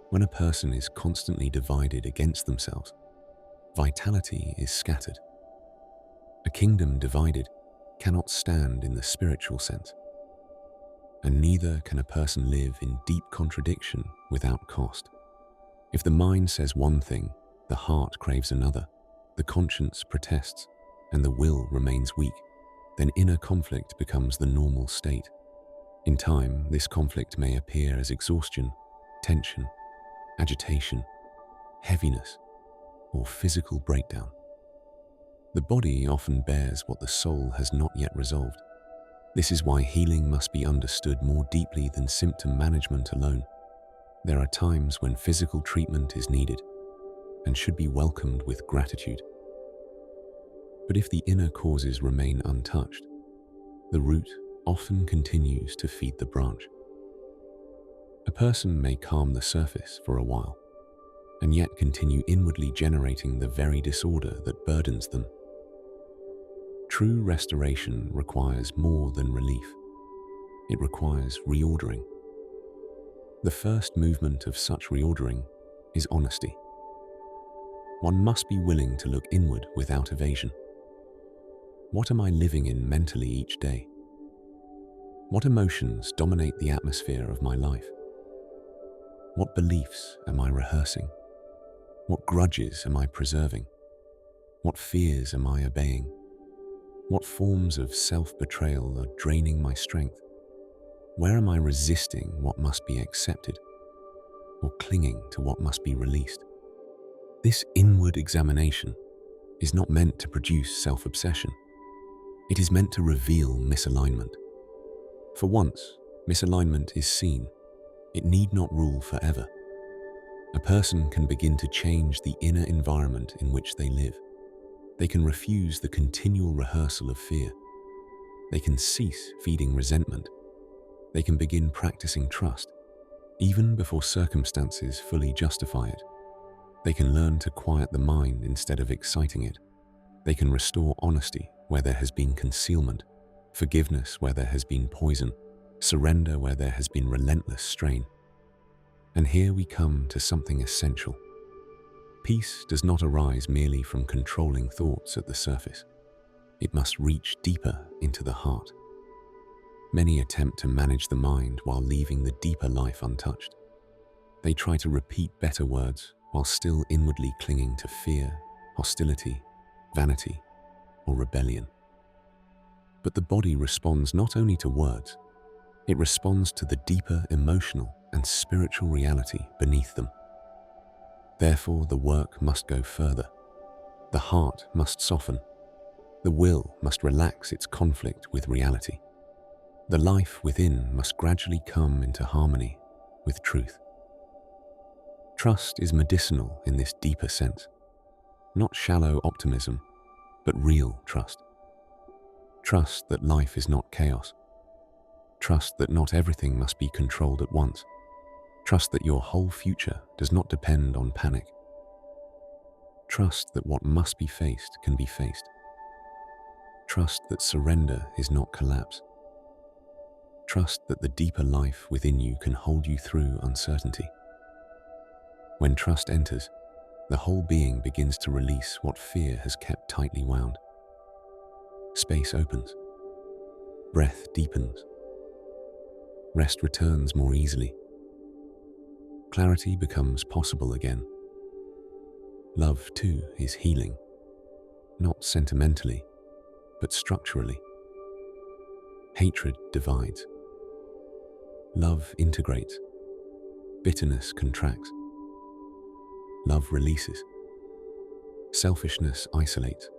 When a person is constantly divided against themselves, vitality is scattered. A kingdom divided cannot stand in the spiritual sense, and neither can a person live in deep contradiction without cost. If the mind says one thing, the heart craves another, the conscience protests, and the will remains weak, then inner conflict becomes the normal state. In time, this conflict may appear as exhaustion, tension, agitation, heaviness, or physical breakdown. The body often bears what the soul has not yet resolved. This is why healing must be understood more deeply than symptom management alone. There are times when physical treatment is needed and should be welcomed with gratitude. But if the inner causes remain untouched, the root often continues to feed the branch. A person may calm the surface for a while, and yet continue inwardly generating the very disorder that burdens them. True restoration requires more than relief. It requires reordering. The first movement of such reordering is honesty. One must be willing to look inward without evasion. What am I living in mentally each day? What emotions dominate the atmosphere of my life? What beliefs am I rehearsing? What grudges am I preserving? What fears am I obeying? What forms of self-betrayal are draining my strength? Where am I resisting what must be accepted, or clinging to what must be released? This inward examination is not meant to produce self-obsession. It is meant to reveal misalignment. For once, misalignment is seen. It need not rule forever. A person can begin to change the inner environment in which they live. They can refuse the continual rehearsal of fear. They can cease feeding resentment. They can begin practicing trust, even before circumstances fully justify it. They can learn to quiet the mind instead of exciting it. They can restore honesty where there has been concealment, forgiveness where there has been poison, surrender where there has been relentless strain. And here we come to something essential. Peace does not arise merely from controlling thoughts at the surface. It must reach deeper into the heart. Many attempt to manage the mind while leaving the deeper life untouched. They try to repeat better words while still inwardly clinging to fear, hostility, vanity, or rebellion. But the body responds not only to words, it responds to the deeper emotional and spiritual reality beneath them. Therefore, the work must go further. The heart must soften. The will must relax its conflict with reality. The life within must gradually come into harmony with truth. Trust is medicinal in this deeper sense. Not shallow optimism, but real trust. Trust that life is not chaos. Trust that not everything must be controlled at once. Trust that your whole future does not depend on panic. Trust that what must be faced can be faced. Trust that surrender is not collapse. Trust that the deeper life within you can hold you through uncertainty. When trust enters, the whole being begins to release what fear has kept tightly wound. Space opens. Breath deepens. Rest returns more easily. Clarity becomes possible again. Love, too, is healing, not sentimentally, but structurally. Hatred divides. Love integrates. Bitterness contracts. Love releases. Selfishness isolates.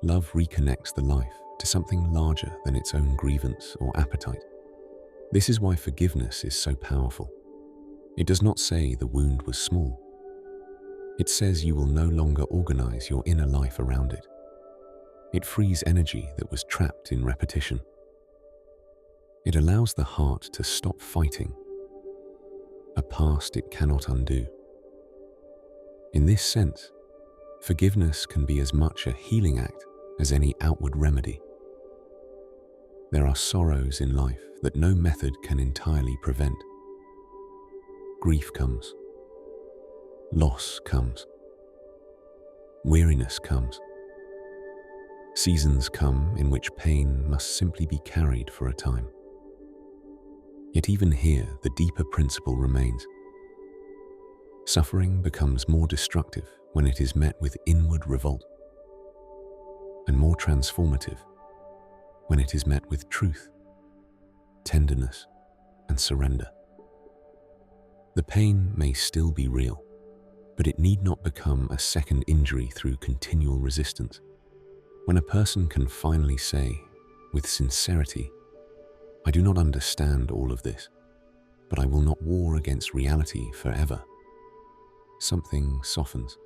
Love reconnects the life to something larger than its own grievance or appetite. This is why forgiveness is so powerful. It does not say the wound was small. It says you will no longer organize your inner life around it. It frees energy that was trapped in repetition. It allows the heart to stop fighting a past it cannot undo. In this sense, forgiveness can be as much a healing act as any outward remedy. There are sorrows in life that no method can entirely prevent. Grief comes. Loss comes. Weariness comes. Seasons come in which pain must simply be carried for a time. Yet even here, the deeper principle remains. Suffering becomes more destructive when it is met with inward revolt, and more transformative when it is met with truth, tenderness, and surrender. The pain may still be real, but it need not become a second injury through continual resistance. When a person can finally say, with sincerity, I do not understand all of this, but I will not war against reality forever. Something softens.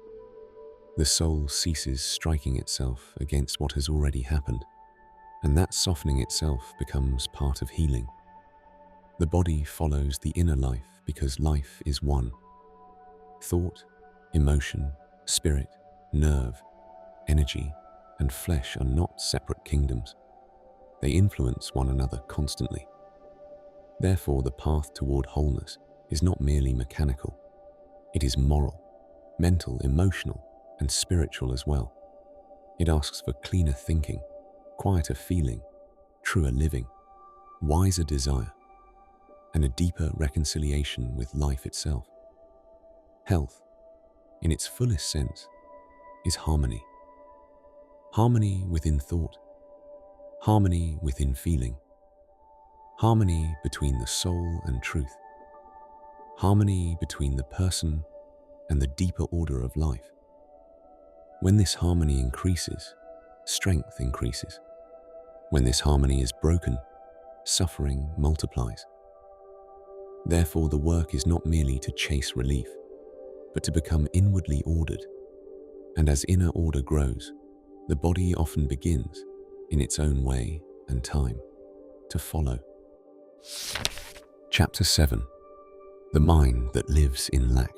The soul ceases striking itself against what has already happened, and that softening itself becomes part of healing. The body follows the inner life because life is one. Thought, emotion, spirit, nerve, energy, and flesh are not separate kingdoms. They influence one another constantly. Therefore, the path toward wholeness is not merely mechanical. It is moral, mental, emotional, and spiritual as well. It asks for cleaner thinking, quieter feeling, truer living, wiser desire, and a deeper reconciliation with life itself. Health, in its fullest sense, is harmony. Harmony within thought, harmony within feeling, harmony between the soul and truth, harmony between the person and the deeper order of life. When this harmony increases, strength increases. When this harmony is broken, suffering multiplies. Therefore, the work is not merely to chase relief, but to become inwardly ordered. And as inner order grows, the body often begins, in its own way and time, to follow. Chapter 7. The mind that lives in lack.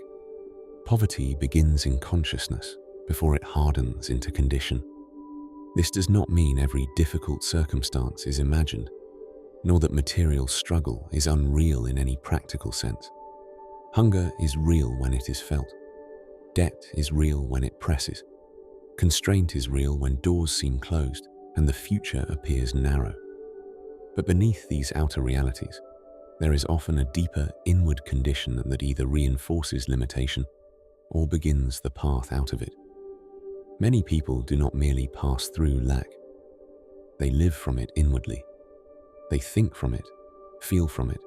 Poverty begins in consciousness before it hardens into condition. This does not mean every difficult circumstance is imagined, nor that material struggle is unreal in any practical sense. Hunger is real when it is felt. Debt is real when it presses. Constraint is real when doors seem closed and the future appears narrow. But beneath these outer realities, there is often a deeper inward condition that either reinforces limitation or begins the path out of it. Many people do not merely pass through lack. They live from it inwardly. They think from it, feel from it,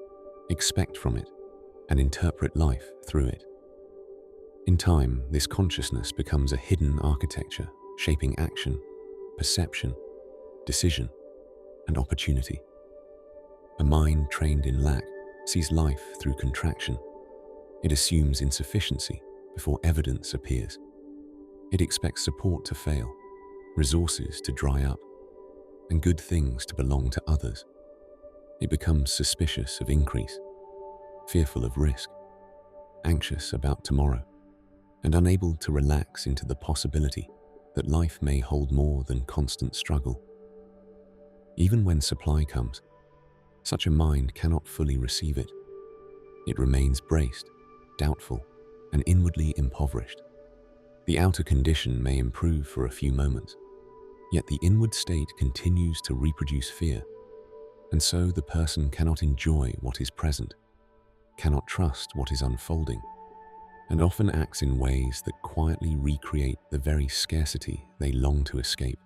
expect from it, and interpret life through it. In time, this consciousness becomes a hidden architecture, shaping action, perception, decision, and opportunity. A mind trained in lack sees life through contraction. It assumes insufficiency before evidence appears. It expects support to fail, resources to dry up, and good things to belong to others. It becomes suspicious of increase, fearful of risk, anxious about tomorrow, and unable to relax into the possibility that life may hold more than constant struggle. Even when supply comes, such a mind cannot fully receive it. It remains braced, doubtful, and inwardly impoverished. The outer condition may improve for a few moments, yet the inward state continues to reproduce fear, and so the person cannot enjoy what is present, cannot trust what is unfolding, and often acts in ways that quietly recreate the very scarcity they long to escape.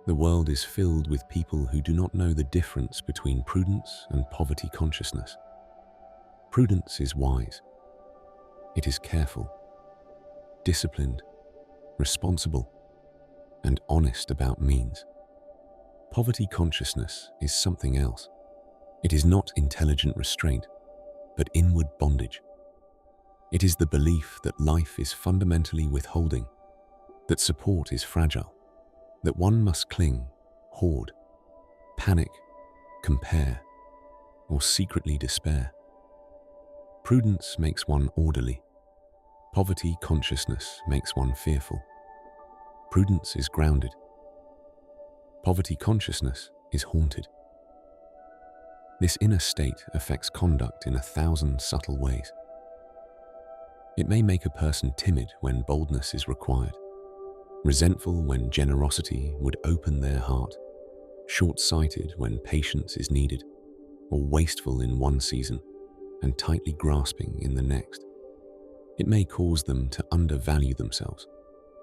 The world is filled with people who do not know the difference between prudence and poverty consciousness. Prudence is wise. It is careful, disciplined, responsible, and honest about means. Poverty consciousness is something else. It is not intelligent restraint, but inward bondage. It is the belief that life is fundamentally withholding, that support is fragile, that one must cling, hoard, panic, compare, or secretly despair. Prudence makes one orderly. Poverty consciousness makes one fearful. Prudence is grounded. Poverty consciousness is haunted. This inner state affects conduct in 1,000 subtle ways. It may make a person timid when boldness is required, resentful when generosity would open their heart, short-sighted when patience is needed, or wasteful in one season and tightly grasping in the next. It may cause them to undervalue themselves,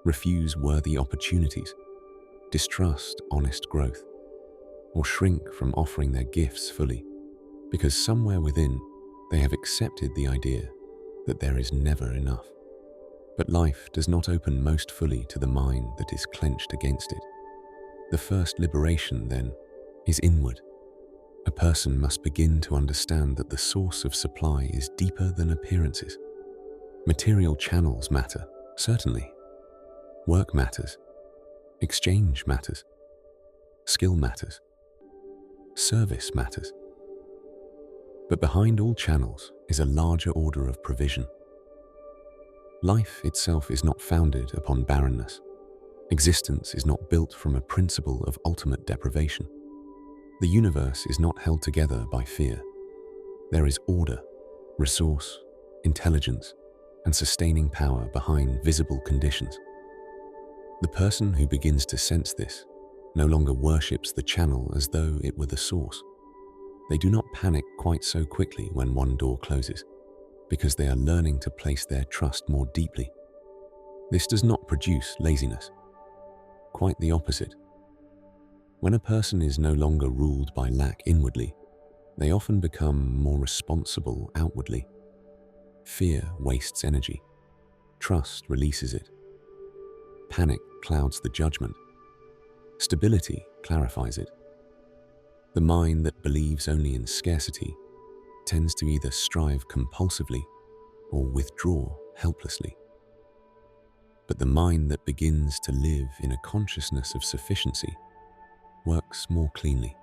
refuse worthy opportunities, distrust honest growth, or shrink from offering their gifts fully, because somewhere within they have accepted the idea that there is never enough. But life does not open most fully to the mind that is clenched against it. The first liberation, then, is inward. A person must begin to understand that the source of supply is deeper than appearances. Material channels matter, certainly. Work matters. Exchange matters. Skill matters. Service matters. But behind all channels is a larger order of provision. Life itself is not founded upon barrenness. Existence is not built from a principle of ultimate deprivation. The universe is not held together by fear. There is order, resource, intelligence, and sustaining power behind visible conditions. The person who begins to sense this no longer worships the channel as though it were the source. They do not panic quite so quickly when one door closes, because they are learning to place their trust more deeply. This does not produce laziness. Quite the opposite. When a person is no longer ruled by lack inwardly, they often become more responsible outwardly. Fear wastes energy. Trust releases it. Panic clouds the judgment. Stability clarifies it. The mind that believes only in scarcity tends to either strive compulsively or withdraw helplessly. But the mind that begins to live in a consciousness of sufficiency works more cleanly.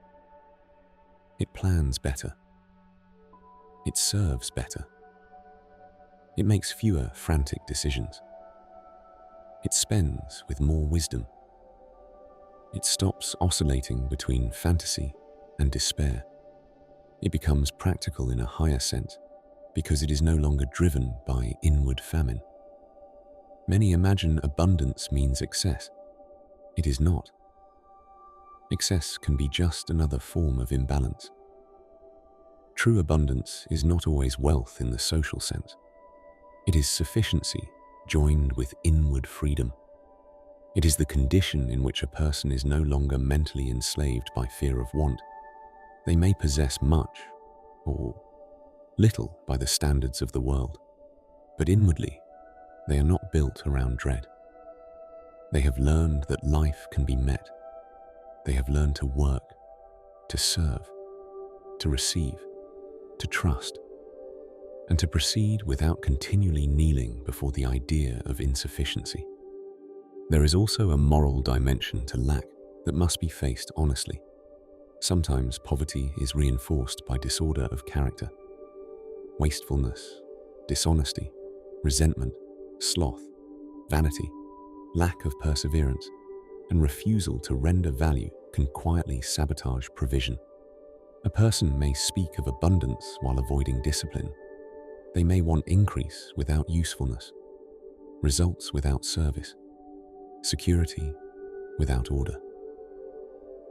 It plans better. It serves better. It makes fewer frantic decisions. It spends with more wisdom. It stops oscillating between fantasy and despair. It becomes practical in a higher sense because it is no longer driven by inward famine. Many imagine abundance means excess. It is not. Excess can be just another form of imbalance. True abundance is not always wealth in the social sense. It is sufficiency joined with inward freedom. It is the condition in which a person is no longer mentally enslaved by fear of want. They may possess much or little by the standards of the world, but inwardly, they are not built around dread. They have learned that life can be met. They have learned to work, to serve, to receive, to trust, and to proceed without continually kneeling before the idea of insufficiency. There is also a moral dimension to lack that must be faced honestly. Sometimes poverty is reinforced by disorder of character. Wastefulness, dishonesty, resentment, sloth, vanity, lack of perseverance, and refusal to render value can quietly sabotage provision. A person may speak of abundance while avoiding discipline. They may want increase without usefulness, results without service, security without order.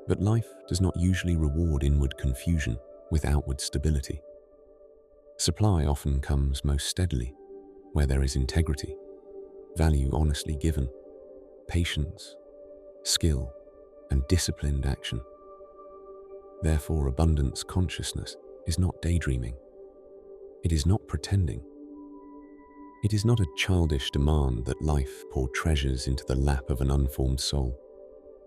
But life does not usually reward inward confusion with outward stability. Supply often comes most steadily where there is integrity, value honestly given, patience, skill, and disciplined action. Therefore, abundance consciousness is not daydreaming. It is not pretending. It is not a childish demand that life pour treasures into the lap of an unformed soul.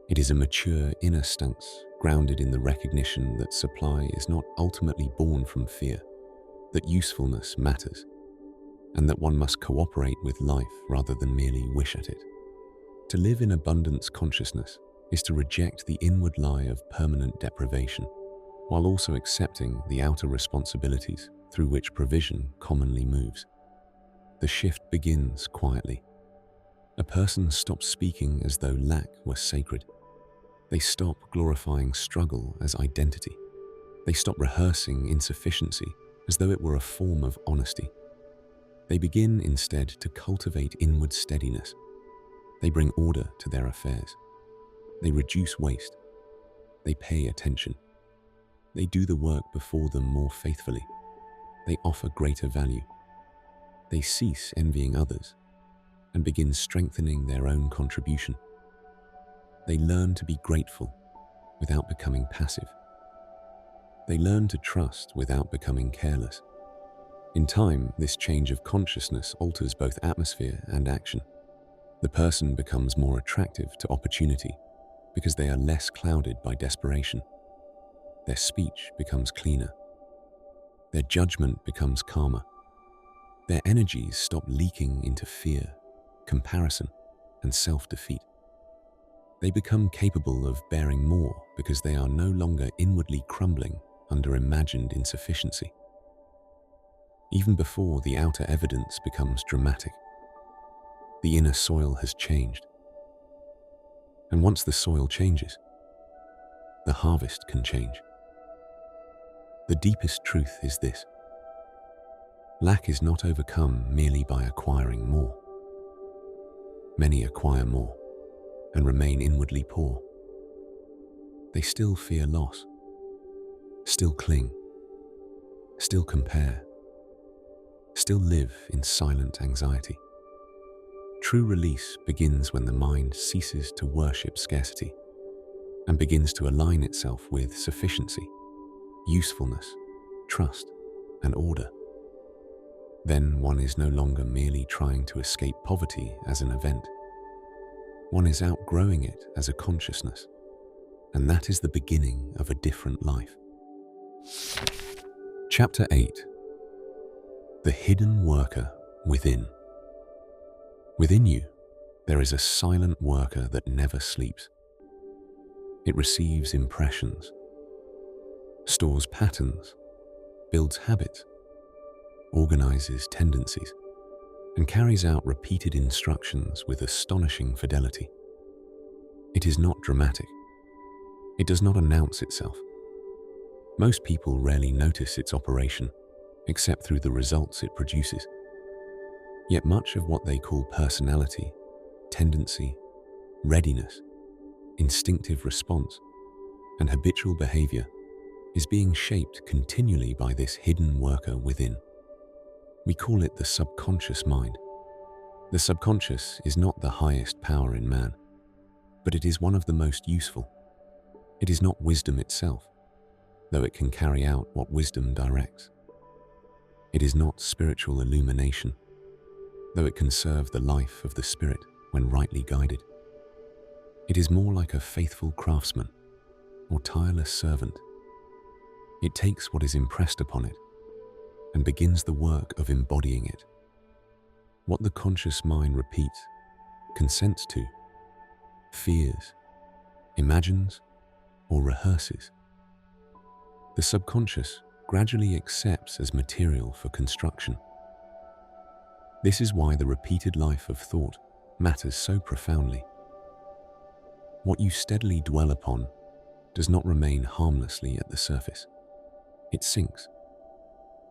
It is a mature inner stance grounded in the recognition that supply is not ultimately born from fear, that usefulness matters, and that one must cooperate with life rather than merely wish at it. To live in abundance consciousness is to reject the inward lie of permanent deprivation, while also accepting the outer responsibilities through which provision commonly moves. The shift begins quietly. A person stops speaking as though lack were sacred. They stop glorifying struggle as identity. They stop rehearsing insufficiency as though it were a form of honesty. They begin instead to cultivate inward steadiness. They bring order to their affairs. They reduce waste. They pay attention. They do the work before them more faithfully. They offer greater value. They cease envying others and begin strengthening their own contribution. They learn to be grateful without becoming passive. They learn to trust without becoming careless. In time, this change of consciousness alters both atmosphere and action. The person becomes more attractive to opportunity because they are less clouded by desperation. their speech becomes cleaner. Their judgment becomes calmer. Their energies stop leaking into fear, comparison, and self-defeat. They become capable of bearing more because they are no longer inwardly crumbling under imagined insufficiency. Even before the outer evidence becomes dramatic, the inner soil has changed. And once the soil changes, the harvest can change. The deepest truth is this: lack is not overcome merely by acquiring more. Many acquire more and remain inwardly poor. They still fear loss, still cling, still compare, still live in silent anxiety. True release begins when the mind ceases to worship scarcity and begins to align itself with sufficiency, usefulness, trust, and order. Then one is no longer merely trying to escape poverty as an event. One is outgrowing it as a consciousness, and that is the beginning of a different life. Chapter 8. The Hidden Worker Within. Within you, there is a silent worker that never sleeps. It receives impressions, stores patterns, builds habits, organizes tendencies, and carries out repeated instructions with astonishing fidelity. It is not dramatic. It does not announce itself. Most people rarely notice its operation, except through the results it produces. Yet much of what they call personality, tendency, readiness, instinctive response, and habitual behavior is being shaped continually by this hidden worker within. We call it the subconscious mind. The subconscious is not the highest power in man, but it is one of the most useful. It is not wisdom itself, though it can carry out what wisdom directs. It is not spiritual illumination, though it can serve the life of the spirit when rightly guided. It is more like a faithful craftsman or tireless servant. It takes what is impressed upon it and begins the work of embodying it. What the conscious mind repeats, consents to, fears, imagines, or rehearses, the subconscious gradually accepts as material for construction. This is why the repeated life of thought matters so profoundly. What you steadily dwell upon does not remain harmlessly at the surface. It sinks.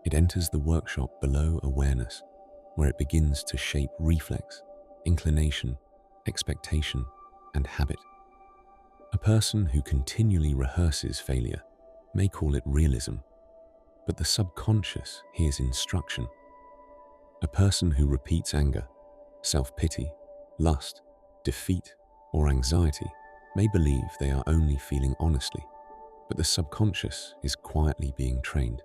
It enters the workshop below awareness, where it begins to shape reflex, inclination, expectation, and habit. A person who continually rehearses failure may call it realism, but the subconscious hears instruction. A person who repeats anger, self-pity, lust, defeat, or anxiety may believe they are only feeling honestly, but the subconscious is quietly being trained.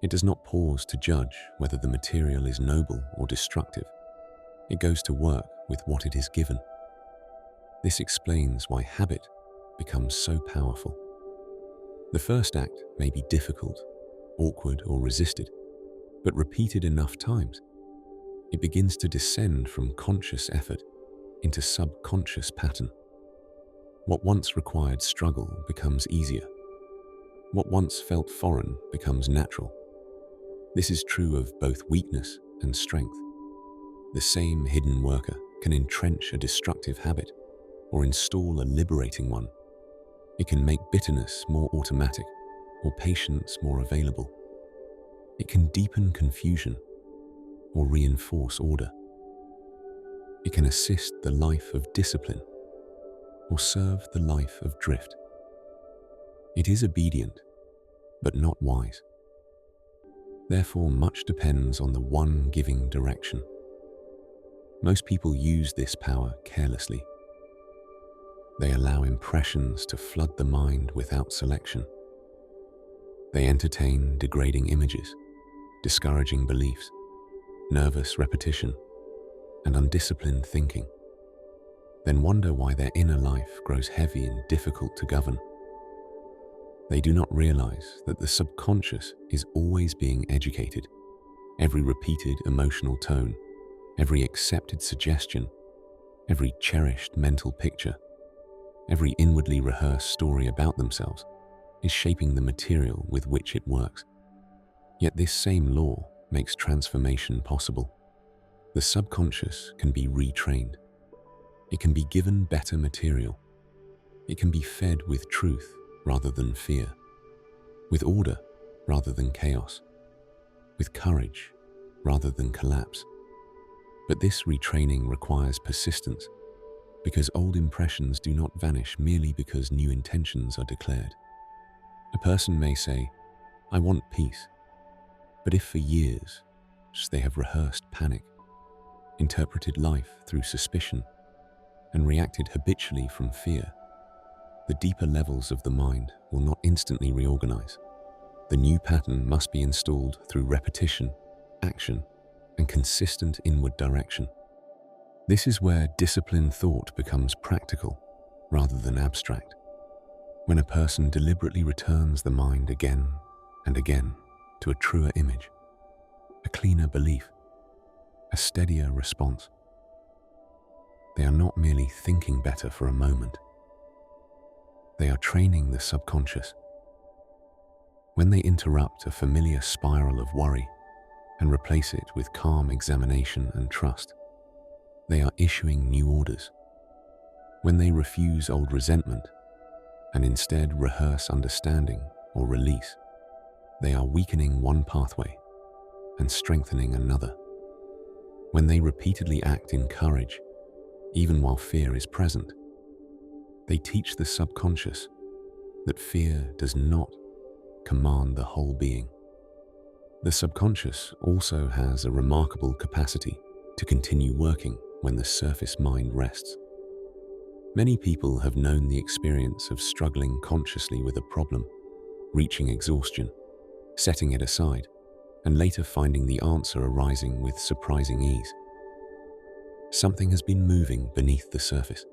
It does not pause to judge whether the material is noble or destructive. It goes to work with what it is given. This explains why habit becomes so powerful. The first act may be difficult, awkward, or resisted, but repeated enough times, it begins to descend from conscious effort into subconscious pattern. What once required struggle becomes easier. What once felt foreign becomes natural. This is true of both weakness and strength. The same hidden worker can entrench a destructive habit or install a liberating one. It can make bitterness more automatic or patience more available. It can deepen confusion or reinforce order. It can assist the life of discipline or serve the life of drift. It is obedient, but not wise. Therefore, much depends on the one giving direction. Most people use this power carelessly. They allow impressions to flood the mind without selection. They entertain degrading images, discouraging beliefs, nervous repetition, and undisciplined thinking. Then wonder why their inner life grows heavy and difficult to govern. They do not realize that the subconscious is always being educated. Every repeated emotional tone, every accepted suggestion, every cherished mental picture, every inwardly rehearsed story about themselves is shaping the material with which it works. Yet this same law makes transformation possible. The subconscious can be retrained. It can be given better material. It can be fed with truth rather than fear, with order rather than chaos, with courage rather than collapse. But this retraining requires persistence, because old impressions do not vanish merely because new intentions are declared. A person may say, "I want peace," but if for years they have rehearsed panic, interpreted life through suspicion, and reacted habitually from fear, the deeper levels of the mind will not instantly reorganize. The new pattern must be installed through repetition, action, and consistent inward direction. This is where disciplined thought becomes practical rather than abstract. When a person deliberately returns the mind again and again to a truer image, a cleaner belief, a steadier response, they are not merely thinking better for a moment. They are training the subconscious. When they interrupt a familiar spiral of worry and replace it with calm examination and trust, they are issuing new orders. When they refuse old resentment and instead rehearse understanding or release, they are weakening one pathway and strengthening another. When they repeatedly act in courage, even while fear is present, they teach the subconscious that fear does not command the whole being. The subconscious also has a remarkable capacity to continue working when the surface mind rests. Many people have known the experience of struggling consciously with a problem, reaching exhaustion, setting it aside, and later finding the answer arising with surprising ease. Something has been moving beneath the surface.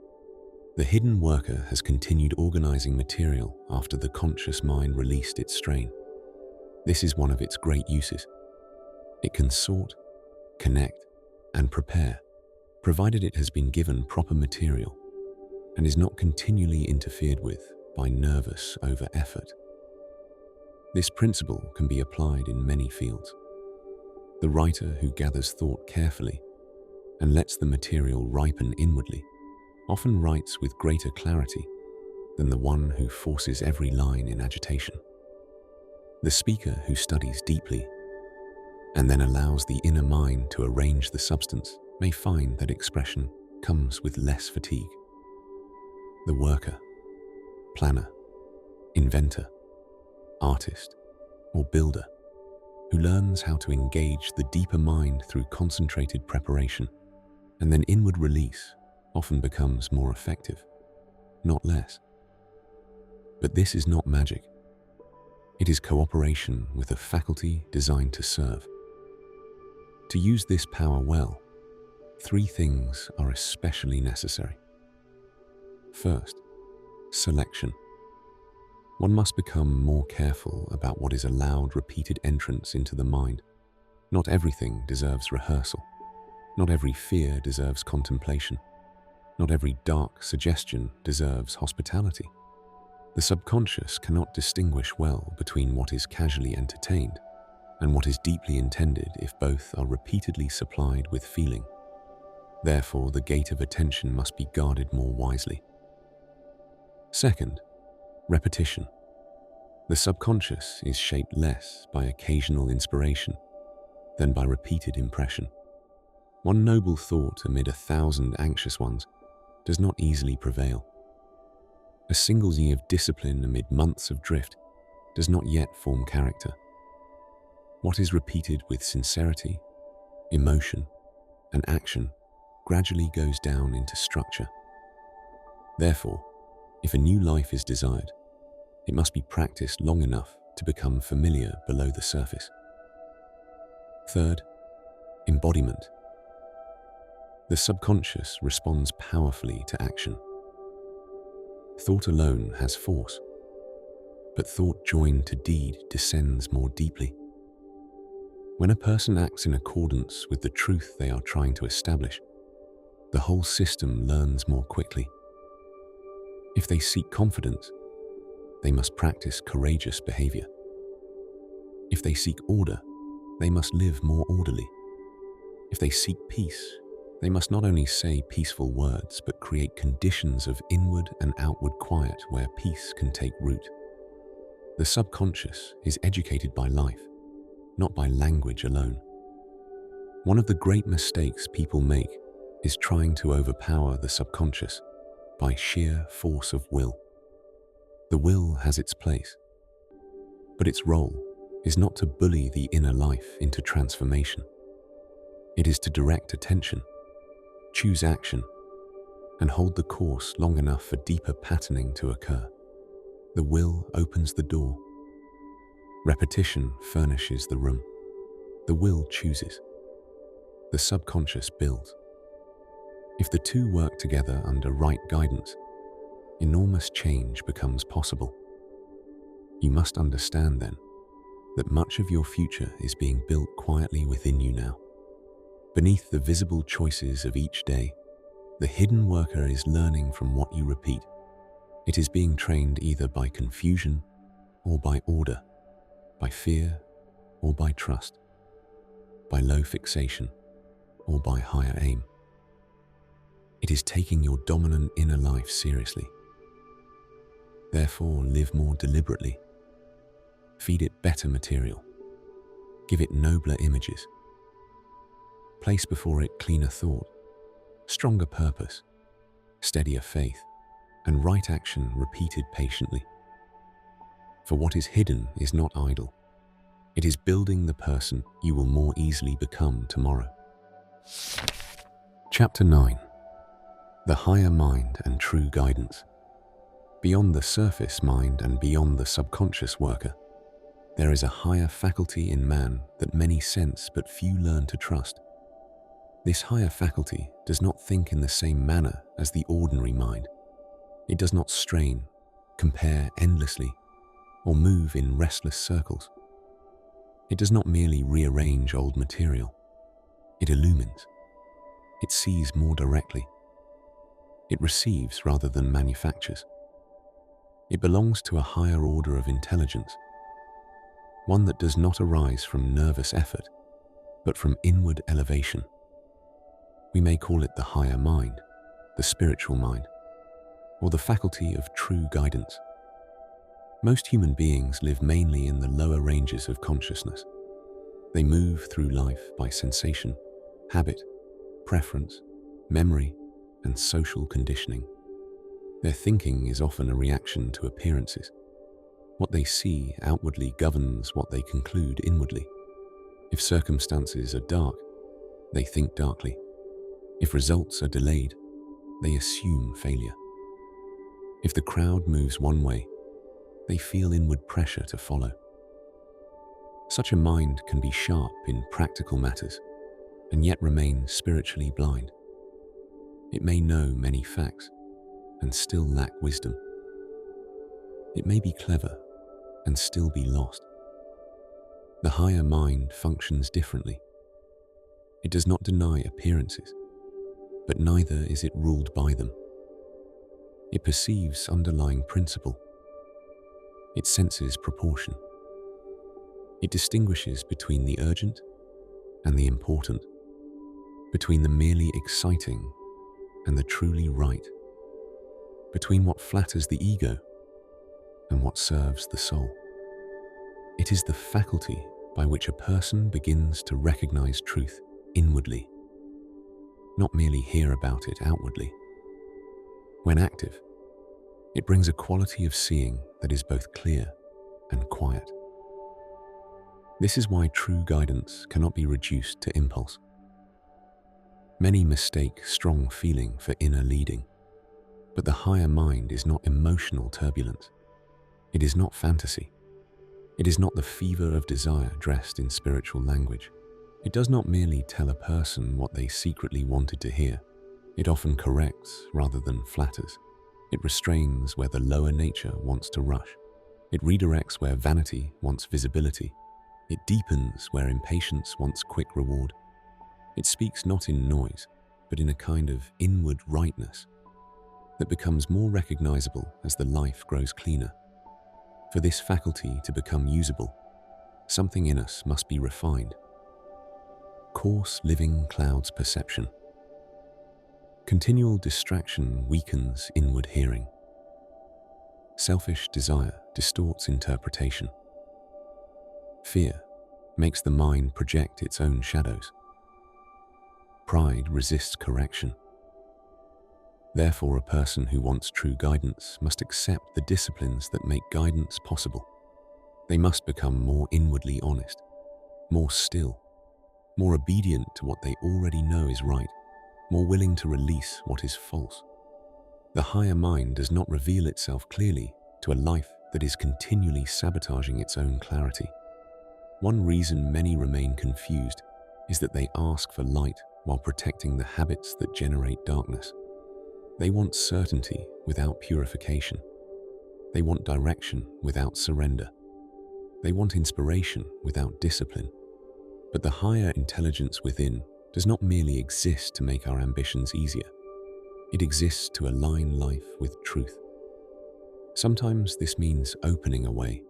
The hidden worker has continued organizing material after the conscious mind released its strain. This is one of its great uses. It can sort, connect, and prepare, provided it has been given proper material and is not continually interfered with by nervous over-effort. This principle can be applied in many fields. The writer who gathers thought carefully and lets the material ripen inwardly often writes with greater clarity than the one who forces every line in agitation. The speaker who studies deeply and then allows the inner mind to arrange the substance may find that expression comes with less fatigue. The worker, planner, inventor, artist, or builder who learns how to engage the deeper mind through concentrated preparation and then inward release often becomes more effective, not less. But this is not magic. It is cooperation with a faculty designed to serve. To use this power well, three things are especially necessary. First, selection. One must become more careful about what is allowed repeated entrance into the mind. Not everything deserves rehearsal. Not every fear deserves contemplation. Not every dark suggestion deserves hospitality. The subconscious cannot distinguish well between what is casually entertained and what is deeply intended if both are repeatedly supplied with feeling. Therefore, the gate of attention must be guarded more wisely. Second, repetition. The subconscious is shaped less by occasional inspiration than by repeated impression. One noble thought amid 1,000 anxious ones does not easily prevail. A single year of discipline amid months of drift does not yet form character. What is repeated with sincerity, emotion, and action gradually goes down into structure. Therefore, if a new life is desired, it must be practiced long enough to become familiar below the surface. Third, embodiment. The subconscious responds powerfully to action. Thought alone has force. but thought joined to deed descends more deeply. When a person acts in accordance with the truth they are trying to establish, the whole system learns more quickly. If they seek confidence, they must practice courageous behavior. If they seek order, they must live more orderly. If they seek peace, they must not only say peaceful words, but create conditions of inward and outward quiet where peace can take root. The subconscious is educated by life, not by language alone. One of the great mistakes people make is trying to overpower the subconscious by sheer force of will. The will has its place, but its role is not to bully the inner life into transformation. It is to direct attention, choose action, and hold the course long enough for deeper patterning to occur. The will opens the door. Repetition furnishes the room. The will chooses. The subconscious builds. If the two work together under right guidance, enormous change becomes possible. You must understand then that much of your future is being built quietly within you now. Beneath the visible choices of each day, the hidden worker is learning from what you repeat. It is being trained either by confusion or by order, by fear or by trust, by low fixation or by higher aim. It is taking your dominant inner life seriously. Therefore, live more deliberately. Feed it better material. Give it nobler images. Place before it cleaner thought, stronger purpose, steadier faith, and right action repeated patiently. For what is hidden is not idle. It is building the person you will more easily become tomorrow. Chapter 9. The Higher Mind and True Guidance. Beyond the surface mind and beyond the subconscious worker, there is a higher faculty in man that many sense but few learn to trust. This higher faculty does not think in the same manner as the ordinary mind. It does not strain, compare endlessly, or move in restless circles. It does not merely rearrange old material. It illumines. It sees more directly. It receives rather than manufactures. It belongs to a higher order of intelligence, one that does not arise from nervous effort, but from inward elevation. We may call it the higher mind, the spiritual mind, or the faculty of true guidance. Most human beings live mainly in the lower ranges of consciousness. They move through life by sensation, habit, preference, memory, and social conditioning. Their thinking is often a reaction to appearances. What they see outwardly governs what they conclude inwardly. If circumstances are dark, they think darkly. If results are delayed, they assume failure. If the crowd moves one way, they feel inward pressure to follow. Such a mind can be sharp in practical matters and yet remain spiritually blind. It may know many facts and still lack wisdom. It may be clever and still be lost. The higher mind functions differently. It does not deny appearances, but neither is it ruled by them. It perceives underlying principle. It senses proportion. It distinguishes between the urgent and the important, between the merely exciting and the truly right, between what flatters the ego and what serves the soul. It is the faculty by which a person begins to recognize truth inwardly, not merely hear about it outwardly. When active, it brings a quality of seeing that is both clear and quiet. This is why true guidance cannot be reduced to impulse. Many mistake strong feeling for inner leading, but the higher mind is not emotional turbulence. It is not fantasy. It is not the fever of desire dressed in spiritual language. It does not merely tell a person what they secretly wanted to hear. It often corrects rather than flatters. It restrains where the lower nature wants to rush. It redirects where vanity wants visibility. It deepens where impatience wants quick reward. It speaks not in noise, but in a kind of inward rightness that becomes more recognizable as the life grows cleaner. For this faculty to become usable, something in us must be refined. Coarse living clouds perception. Continual distraction weakens inward hearing. Selfish desire distorts interpretation. Fear makes the mind project its own shadows. Pride resists correction. Therefore, a person who wants true guidance must accept the disciplines that make guidance possible. They must become more inwardly honest, more still, more obedient to what they already know is right, more willing to release what is false. The higher mind does not reveal itself clearly to a life that is continually sabotaging its own clarity. One reason many remain confused is that they ask for light while protecting the habits that generate darkness. They want certainty without purification. They want direction without surrender. They want inspiration without discipline. But the higher intelligence within does not merely exist to make our ambitions easier. It exists to align life with truth. Sometimes this means opening a way.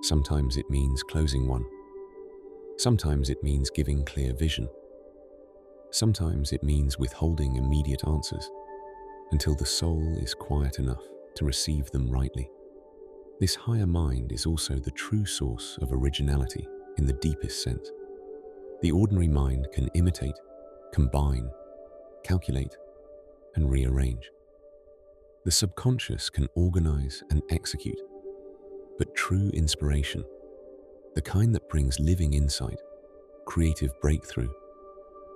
Sometimes it means closing one. Sometimes it means giving clear vision. Sometimes it means withholding immediate answers until the soul is quiet enough to receive them rightly. This higher mind is also the true source of originality in the deepest sense. The ordinary mind can imitate, combine, calculate, and rearrange. The subconscious can organize and execute, but true inspiration, the kind that brings living insight, creative breakthrough,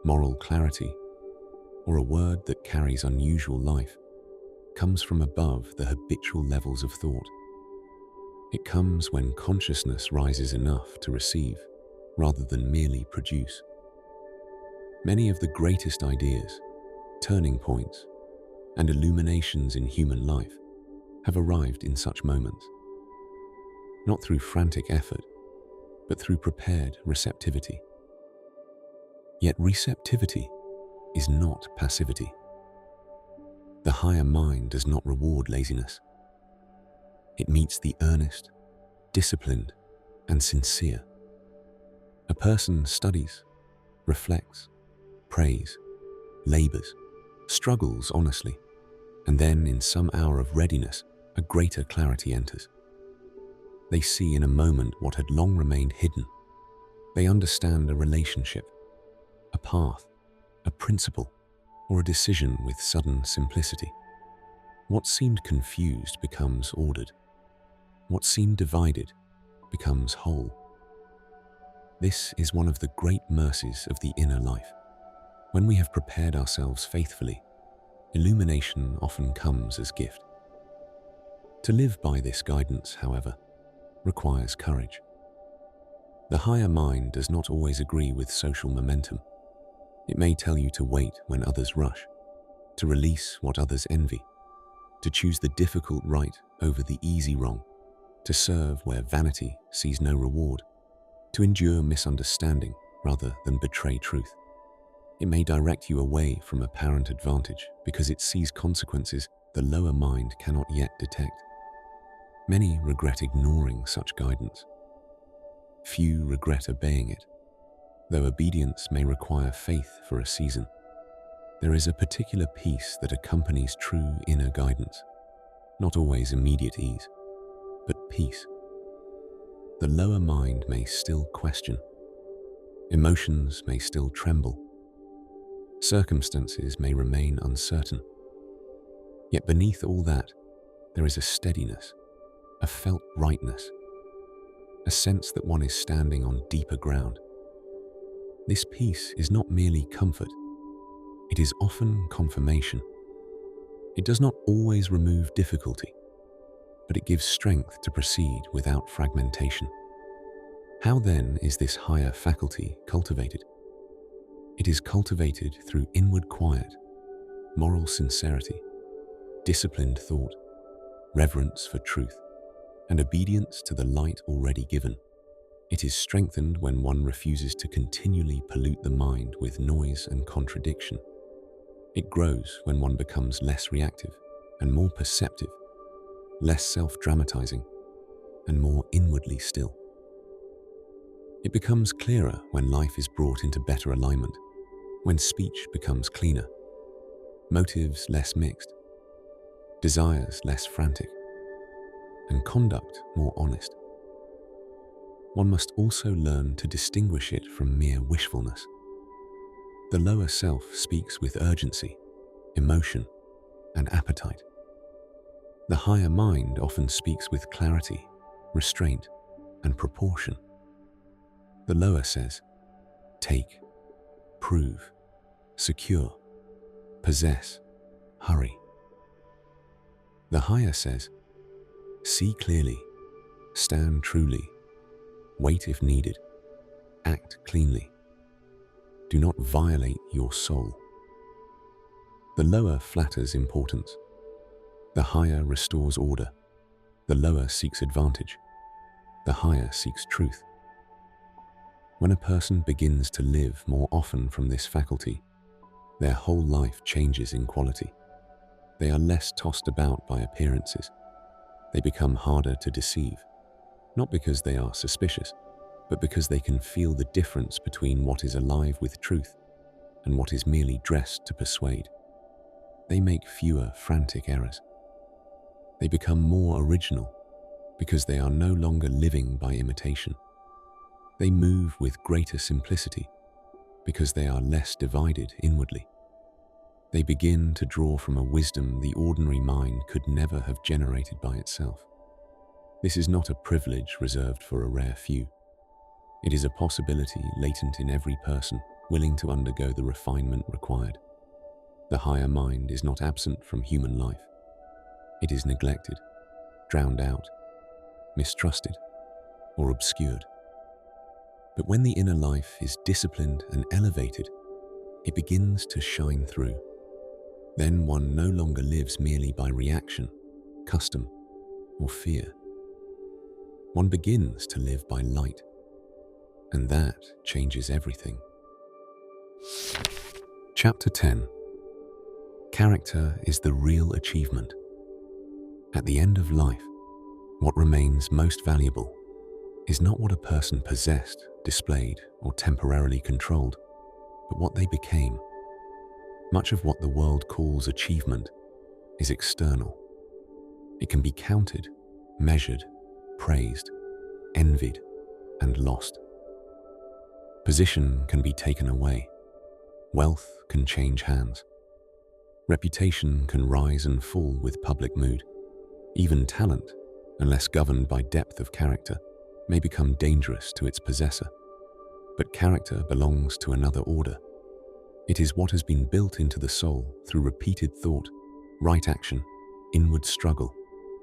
moral clarity, or a word that carries unusual life, comes from above the habitual levels of thought. It comes when consciousness rises enough to receive, rather than merely produce. Many of the greatest ideas, turning points, and illuminations in human life have arrived in such moments. Not through frantic effort, but through prepared receptivity. Yet receptivity is not passivity. The higher mind does not reward laziness. It meets the earnest, disciplined, and sincere. A person studies, reflects, prays, labors, struggles honestly, and then in some hour of readiness, a greater clarity enters. They see in a moment what had long remained hidden. They understand a relationship, a path, a principle, or a decision with sudden simplicity. What seemed confused becomes ordered. What seemed divided becomes whole. This is one of the great mercies of the inner life. When we have prepared ourselves faithfully, illumination often comes as gift. To live by this guidance, however, requires courage. The higher mind does not always agree with social momentum. It may tell you to wait when others rush, to release what others envy, to choose the difficult right over the easy wrong, to serve where vanity sees no reward, to endure misunderstanding rather than betray truth. It may direct you away from apparent advantage because it sees consequences the lower mind cannot yet detect. Many regret ignoring such guidance. Few regret obeying it. Though obedience may require faith for a season, there is a particular peace that accompanies true inner guidance. Not always immediate ease, but peace. The lower mind may still question. Emotions may still tremble. Circumstances may remain uncertain. Yet beneath all that, there is a steadiness, a felt rightness, a sense that one is standing on deeper ground. This peace is not merely comfort, it is often confirmation. It does not always remove difficulty, but it gives strength to proceed without fragmentation. How then is this higher faculty cultivated? It is cultivated through inward quiet, moral sincerity, disciplined thought, reverence for truth, and obedience to the light already given. It is strengthened when one refuses to continually pollute the mind with noise and contradiction. It grows when one becomes less reactive and more perceptive, less self-dramatizing, and more inwardly still. It becomes clearer when life is brought into better alignment, when speech becomes cleaner, motives less mixed, desires less frantic, and conduct more honest. One must also learn to distinguish it from mere wishfulness. The lower self speaks with urgency, emotion, and appetite. The higher mind often speaks with clarity, restraint, and proportion. The lower says, take, prove, secure, possess, hurry. The higher says, see clearly, stand truly, wait if needed, act cleanly. Do not violate your soul. The lower flatters importance. The higher restores order. The lower seeks advantage. The higher seeks truth. When a person begins to live more often from this faculty, their whole life changes in quality. They are less tossed about by appearances. They become harder to deceive, not because they are suspicious, but because they can feel the difference between what is alive with truth and what is merely dressed to persuade. They make fewer frantic errors. They become more original because they are no longer living by imitation. They move with greater simplicity because they are less divided inwardly. They begin to draw from a wisdom the ordinary mind could never have generated by itself. This is not a privilege reserved for a rare few. It is a possibility latent in every person willing to undergo the refinement required. The higher mind is not absent from human life. It is neglected, drowned out, mistrusted, or obscured. But when the inner life is disciplined and elevated, it begins to shine through. Then one no longer lives merely by reaction, custom, or fear. One begins to live by light, and that changes everything. Chapter 10. Character is the real achievement. At the end of life, what remains most valuable is not what a person possessed, displayed, or temporarily controlled, but what they became. Much of what the world calls achievement is external. It can be counted, measured, praised, envied, and lost. Position can be taken away. Wealth can change hands. Reputation can rise and fall with public mood. Even talent, unless governed by depth of character, may become dangerous to its possessor. But character belongs to another order. It is what has been built into the soul through repeated thought, right action, inward struggle,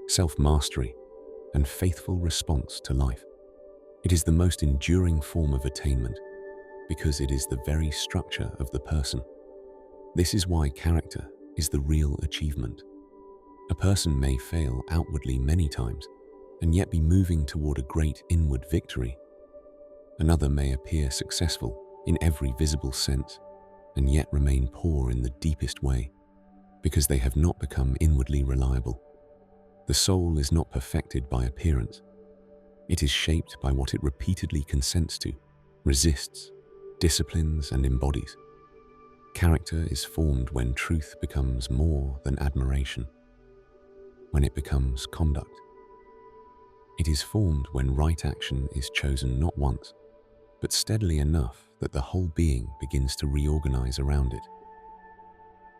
self-mastery, and faithful response to life. It is the most enduring form of attainment because it is the very structure of the person. This is why character is the real achievement. A person may fail outwardly many times and yet be moving toward a great inward victory. Another may appear successful in every visible sense and yet remain poor in the deepest way because they have not become inwardly reliable. The soul is not perfected by appearance. It is shaped by what it repeatedly consents to, resists, disciplines, and embodies. Character is formed when truth becomes more than admiration, when it becomes conduct. It is formed when right action is chosen not once, but steadily enough that the whole being begins to reorganize around it.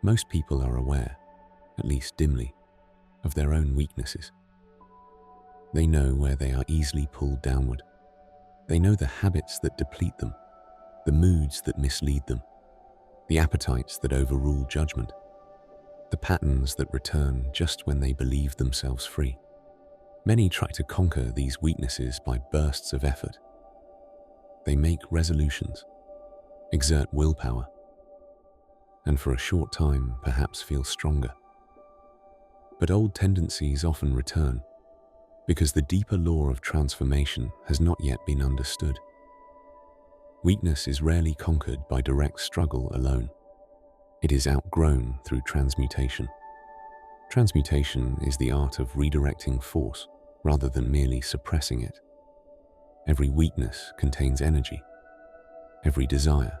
Most people are aware, at least dimly, of their own weaknesses. They know where they are easily pulled downward. They know the habits that deplete them, the moods that mislead them, the appetites that overrule judgment, the patterns that return just when they believe themselves free. Many try to conquer these weaknesses by bursts of effort. They make resolutions, exert willpower, and for a short time perhaps feel stronger. But old tendencies often return because the deeper law of transformation has not yet been understood. Weakness is rarely conquered by direct struggle alone. It is outgrown through transmutation. Transmutation is the art of redirecting force rather than merely suppressing it. Every weakness contains energy. Every desire,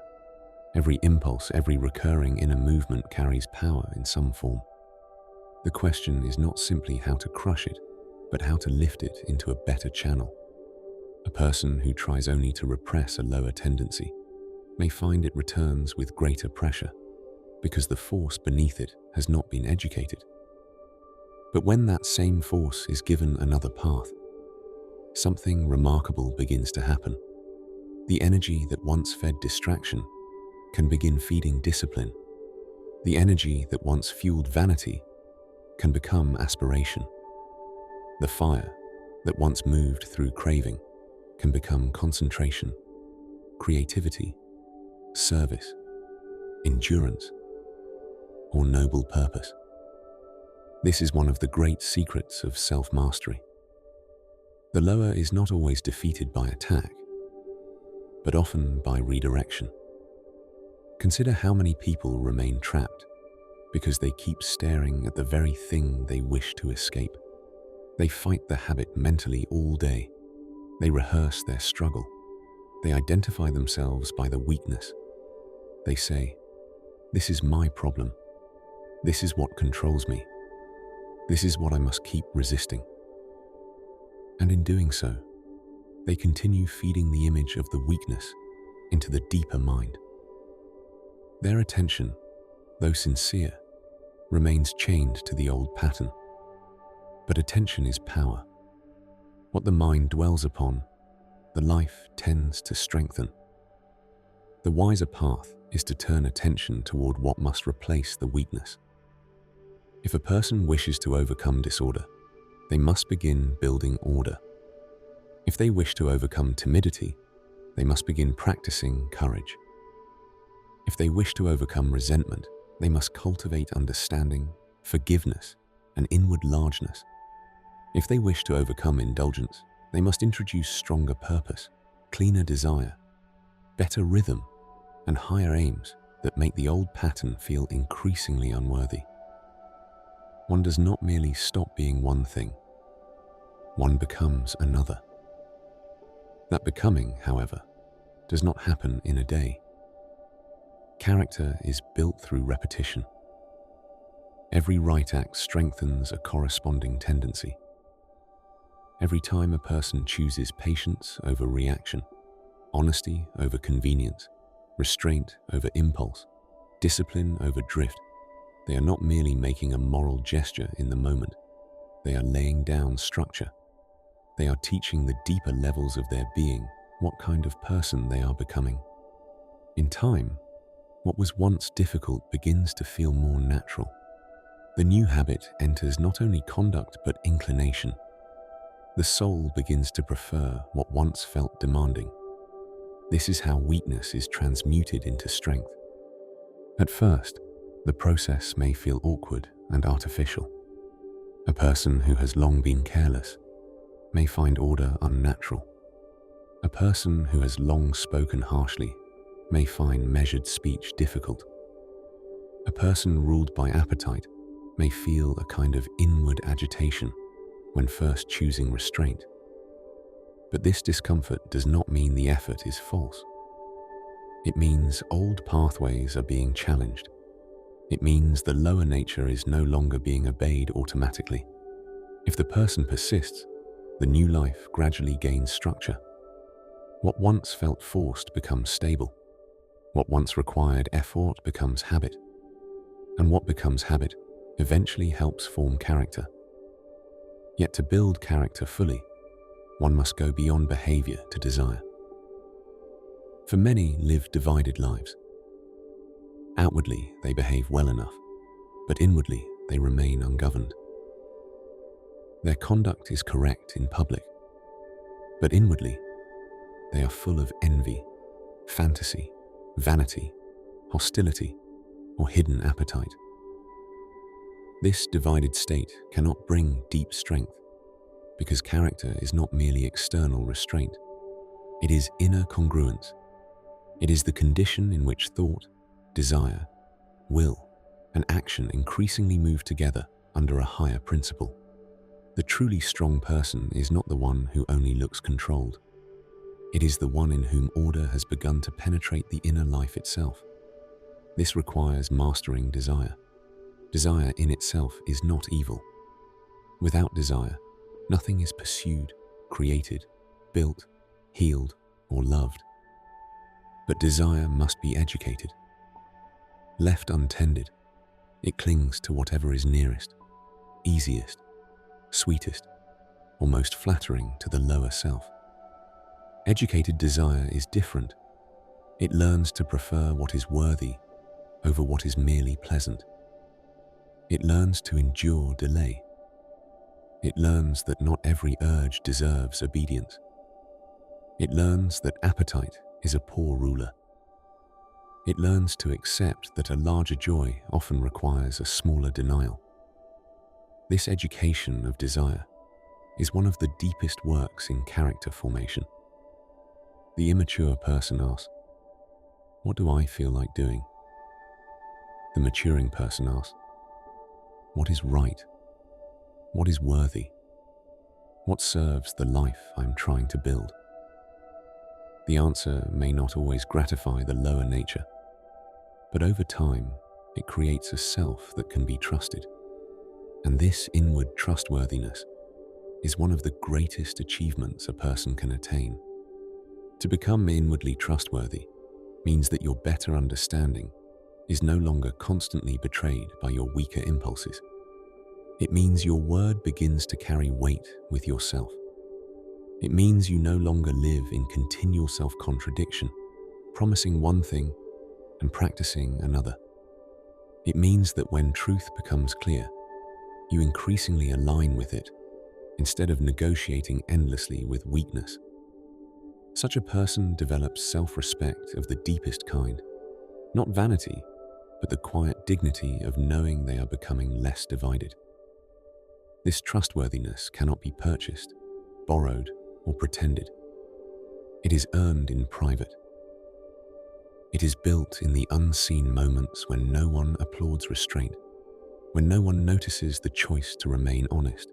every impulse, every recurring inner movement carries power in some form. The question is not simply how to crush it, but how to lift it into a better channel. A person who tries only to repress a lower tendency may find it returns with greater pressure because the force beneath it has not been educated. But when that same force is given another path, something remarkable begins to happen. The energy that once fed distraction can begin feeding discipline. The energy that once fueled vanity can become aspiration. The fire that once moved through craving can become concentration, creativity, service, endurance, or noble purpose. This is one of the great secrets of self-mastery. The lower is not always defeated by attack, but often by redirection. Consider how many people remain trapped because they keep staring at the very thing they wish to escape. They fight the habit mentally all day. They rehearse their struggle. They identify themselves by the weakness. They say, "This is my problem. This is what controls me. This is what I must keep resisting." And in doing so, they continue feeding the image of the weakness into the deeper mind. Their attention, though sincere, remains chained to the old pattern. But attention is power. What the mind dwells upon, the life tends to strengthen. The wiser path is to turn attention toward what must replace the weakness. If a person wishes to overcome disorder, they must begin building order. If they wish to overcome timidity, they must begin practicing courage. If they wish to overcome resentment, they must cultivate understanding, forgiveness, and inward largeness. If they wish to overcome indulgence, they must introduce stronger purpose, cleaner desire, better rhythm, and higher aims that make the old pattern feel increasingly unworthy. One does not merely stop being one thing. One becomes another. That becoming, however, does not happen in a day. Character is built through repetition. Every right act strengthens a corresponding tendency. Every time a person chooses patience over reaction, honesty over convenience, restraint over impulse, discipline over drift, they are not merely making a moral gesture in the moment. They are laying down structure. They are teaching the deeper levels of their being what kind of person they are becoming. In time, what was once difficult begins to feel more natural. The new habit enters not only conduct but inclination. The soul begins to prefer what once felt demanding. This is how weakness is transmuted into strength. At first, the process may feel awkward and artificial. A person who has long been careless may find order unnatural. A person who has long spoken harshly may find measured speech difficult. A person ruled by appetite may feel a kind of inward agitation when first choosing restraint. But this discomfort does not mean the effort is false. It means old pathways are being challenged. It means the lower nature is no longer being obeyed automatically. If the person persists, the new life gradually gains structure. What once felt forced becomes stable. What once required effort becomes habit. And what becomes habit eventually helps form character. Yet to build character fully, one must go beyond behavior to desire. For many live divided lives. Outwardly, they behave well enough, but inwardly, they remain ungoverned. Their conduct is correct in public, but inwardly, they are full of envy, fantasy, vanity, hostility, or hidden appetite. This divided state cannot bring deep strength. because character is not merely external restraint. It is inner congruence. It is the condition in which thought, desire, will, and action increasingly move together under a higher principle. The truly strong person is not the one who only looks controlled. It is the one in whom order has begun to penetrate the inner life itself. This requires mastering desire. Desire in itself is not evil. Without desire, nothing is pursued, created, built, healed, or loved. But desire must be educated. Left untended, it clings to whatever is nearest, easiest, sweetest, or most flattering to the lower self. Educated desire is different. It learns to prefer what is worthy over what is merely pleasant. It learns to endure delay. It learns that not every urge deserves obedience. It learns that appetite is a poor ruler. It learns to accept that a larger joy often requires a smaller denial. This education of desire is one of the deepest works in character formation. The immature person asks, "What do I feel like doing?" The maturing person asks, "What is right? What is worthy? What serves the life I'm trying to build?" The answer may not always gratify the lower nature, but over time, it creates a self that can be trusted. And this inward trustworthiness is one of the greatest achievements a person can attain. To become inwardly trustworthy means that your better understanding is no longer constantly betrayed by your weaker impulses. It means your word begins to carry weight with yourself. It means you no longer live in continual self-contradiction, promising one thing and practicing another. It means that when truth becomes clear, you increasingly align with it instead of negotiating endlessly with weakness. Such a person develops self-respect of the deepest kind, not vanity, but the quiet dignity of knowing they are becoming less divided. This trustworthiness cannot be purchased, borrowed, or pretended. It is earned in private. It is built in the unseen moments when no one applauds restraint, when no one notices the choice to remain honest,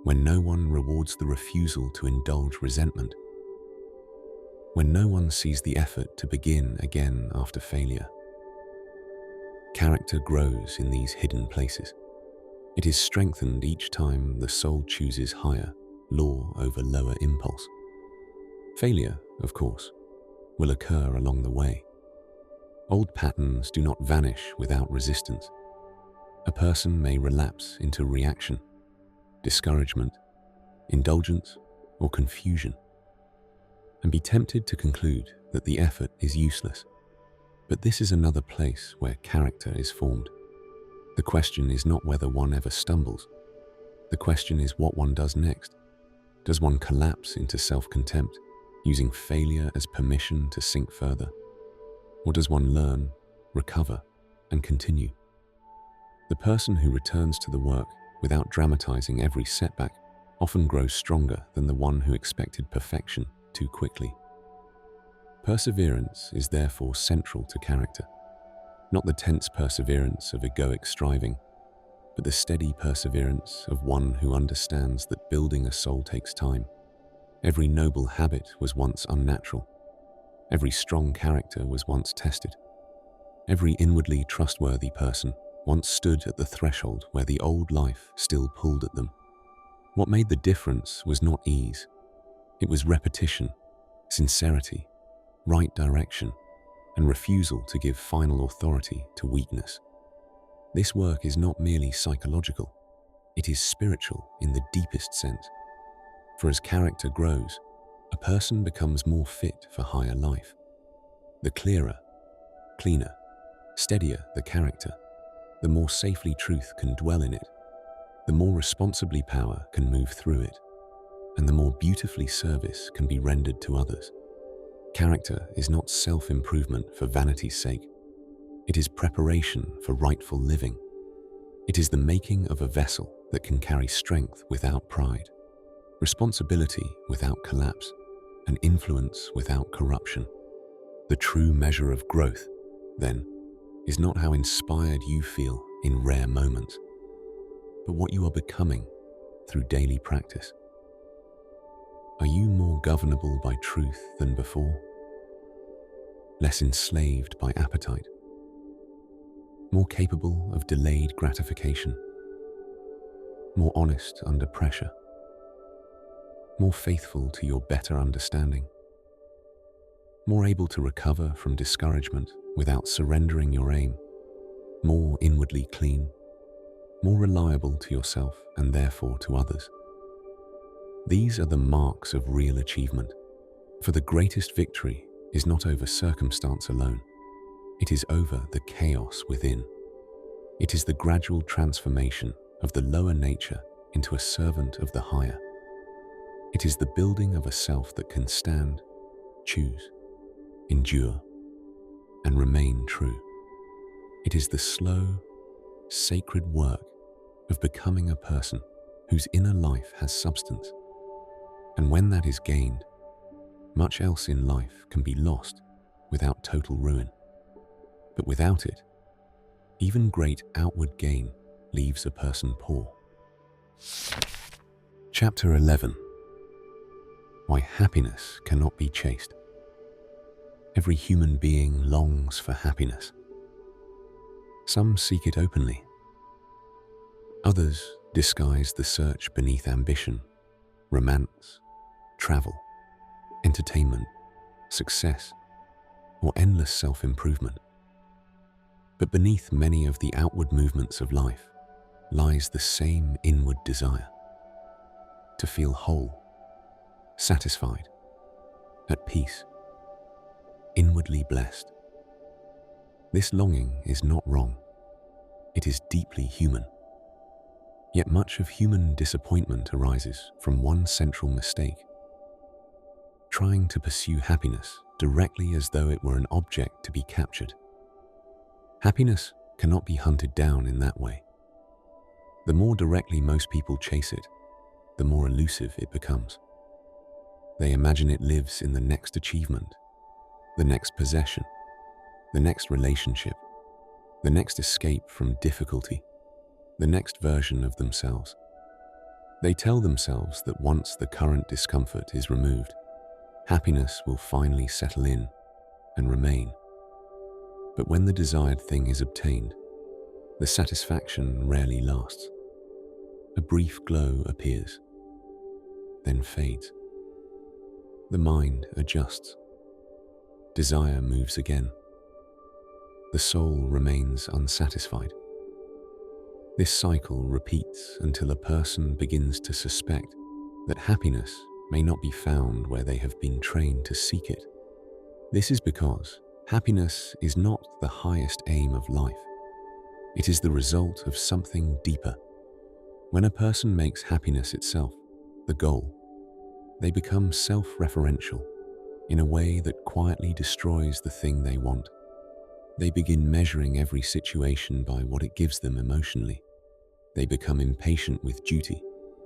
when no one rewards the refusal to indulge resentment, when no one sees the effort to begin again after failure. Character grows in these hidden places. It is strengthened each time the soul chooses higher, law over lower impulse. Failure, of course, will occur along the way. Old patterns do not vanish without resistance. A person may relapse into reaction, discouragement, indulgence, or confusion, and be tempted to conclude that the effort is useless. But this is another place where character is formed. The question is not whether one ever stumbles. The question is what one does next. Does one collapse into self-contempt, using failure as permission to sink further? Or does one learn, recover, and continue? The person who returns to the work without dramatizing every setback often grows stronger than the one who expected perfection too quickly. Perseverance is therefore central to character, not the tense perseverance of egoic striving, but the steady perseverance of one who understands that building a soul takes time. Every noble habit was once unnatural. Every strong character was once tested. Every inwardly trustworthy person once stood at the threshold where the old life still pulled at them. What made the difference was not ease. It was repetition, sincerity, right direction, and refusal to give final authority to weakness. This work is not merely psychological, it is spiritual in the deepest sense. For as character grows, a person becomes more fit for higher life. The clearer, cleaner, steadier the character, the more safely truth can dwell in it, the more responsibly power can move through it, and the more beautifully service can be rendered to others. Character is not self-improvement for vanity's sake. It is preparation for rightful living. It is the making of a vessel that can carry strength without pride, responsibility without collapse, and influence without corruption. The true measure of growth, then, is not how inspired you feel in rare moments, but what you are becoming through daily practice. Are you more governable by truth than before? Less enslaved by appetite? More capable of delayed gratification? More honest under pressure? More faithful to your better understanding? More able to recover from discouragement without surrendering your aim? More inwardly clean? More reliable to yourself and therefore to others? These are the marks of real achievement, for the greatest victory is not over circumstance alone. It is over the chaos within. It is the gradual transformation of the lower nature into a servant of the higher. It is the building of a self that can stand, choose, endure, and remain true. It is the slow, sacred work of becoming a person whose inner life has substance. And when that is gained, much else in life can be lost without total ruin. But without it, even great outward gain leaves a person poor. Chapter 11. Why happiness cannot be chased. Every human being longs for happiness. Some seek it openly. Others disguise the search beneath ambition, romance, travel, entertainment, success, or endless self-improvement. But beneath many of the outward movements of life lies the same inward desire: to feel whole, satisfied, at peace, inwardly blessed. This longing is not wrong. It is deeply human. Yet much of human disappointment arises from one central mistake: trying to pursue happiness directly as though it were an object to be captured. Happiness cannot be hunted down in that way. The more directly most people chase it, the more elusive it becomes. They imagine it lives in the next achievement, the next possession, the next relationship, the next escape from difficulty, the next version of themselves. They tell themselves that once the current discomfort is removed, happiness will finally settle in and remain. But when the desired thing is obtained, the satisfaction rarely lasts. A brief glow appears, then fades. The mind adjusts. Desire moves again. The soul remains unsatisfied. This cycle repeats until a person begins to suspect that happiness may not be found where they have been trained to seek it. This is because happiness is not the highest aim of life. It is the result of something deeper. When a person makes happiness itself the goal, they become self-referential in a way that quietly destroys the thing they want. They begin measuring every situation by what it gives them emotionally. They become impatient with duty,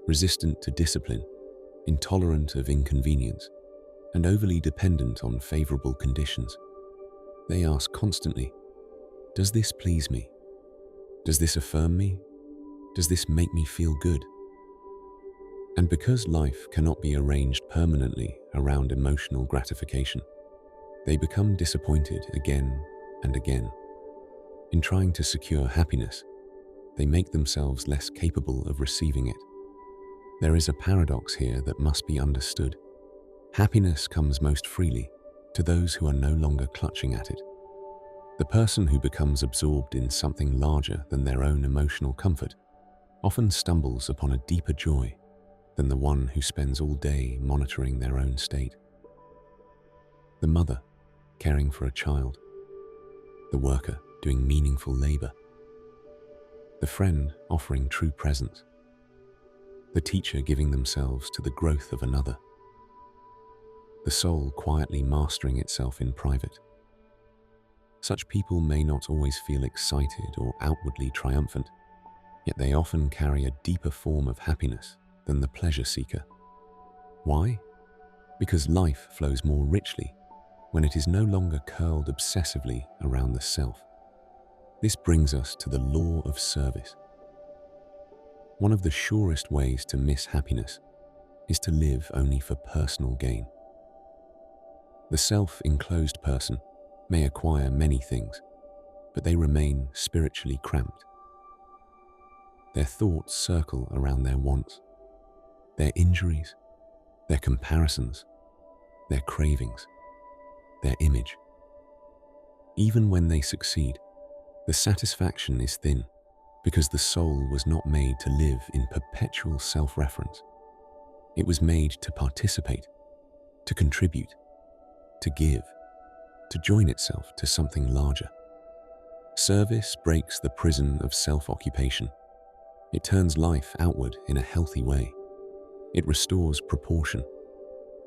resistant to discipline, intolerant of inconvenience, and overly dependent on favorable conditions. They ask constantly, does this please me? Does this affirm me? Does this make me feel good? And because life cannot be arranged permanently around emotional gratification, they become disappointed again and again. In trying to secure happiness, they make themselves less capable of receiving it. There is a paradox here that must be understood. Happiness comes most freely to those who are no longer clutching at it. The person who becomes absorbed in something larger than their own emotional comfort often stumbles upon a deeper joy than the one who spends all day monitoring their own state. The mother caring for a child, the worker doing meaningful labor, the friend offering true presence, the teacher giving themselves to the growth of another, the soul quietly mastering itself in private. Such people may not always feel excited or outwardly triumphant, yet they often carry a deeper form of happiness than the pleasure seeker. Why? Because life flows more richly when it is no longer curled obsessively around the self. This brings us to the law of service. One of the surest ways to miss happiness is to live only for personal gain. The self-enclosed person may acquire many things, but they remain spiritually cramped. Their thoughts circle around their wants, their injuries, their comparisons, their cravings, their image. Even when they succeed, the satisfaction is thin because the soul was not made to live in perpetual self-reference. It was made to participate, to contribute, to give, to join itself to something larger. Service breaks the prison of self-occupation. It turns life outward in a healthy way. It restores proportion.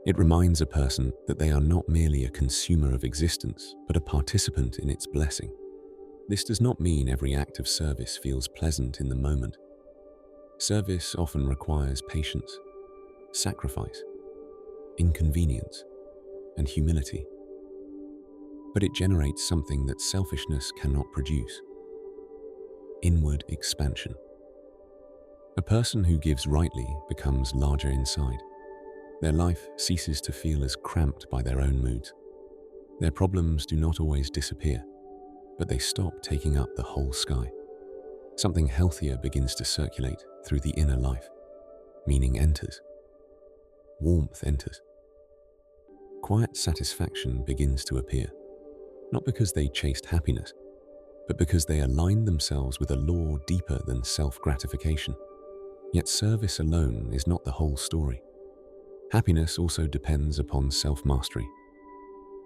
It reminds a person that they are not merely a consumer of existence, but a participant in its blessing. This does not mean every act of service feels pleasant in the moment. Service often requires patience, sacrifice, inconvenience, and humility. But it generates something that selfishness cannot produce: inward expansion. A person who gives rightly becomes larger inside. Their life ceases to feel as cramped by their own moods. Their problems do not always disappear, but they stop taking up the whole sky. Something healthier begins to circulate through the inner life. Meaning enters. Warmth enters. Quiet satisfaction begins to appear, not because they chased happiness, but because they aligned themselves with a law deeper than self-gratification. Yet service alone is not the whole story. Happiness also depends upon self-mastery.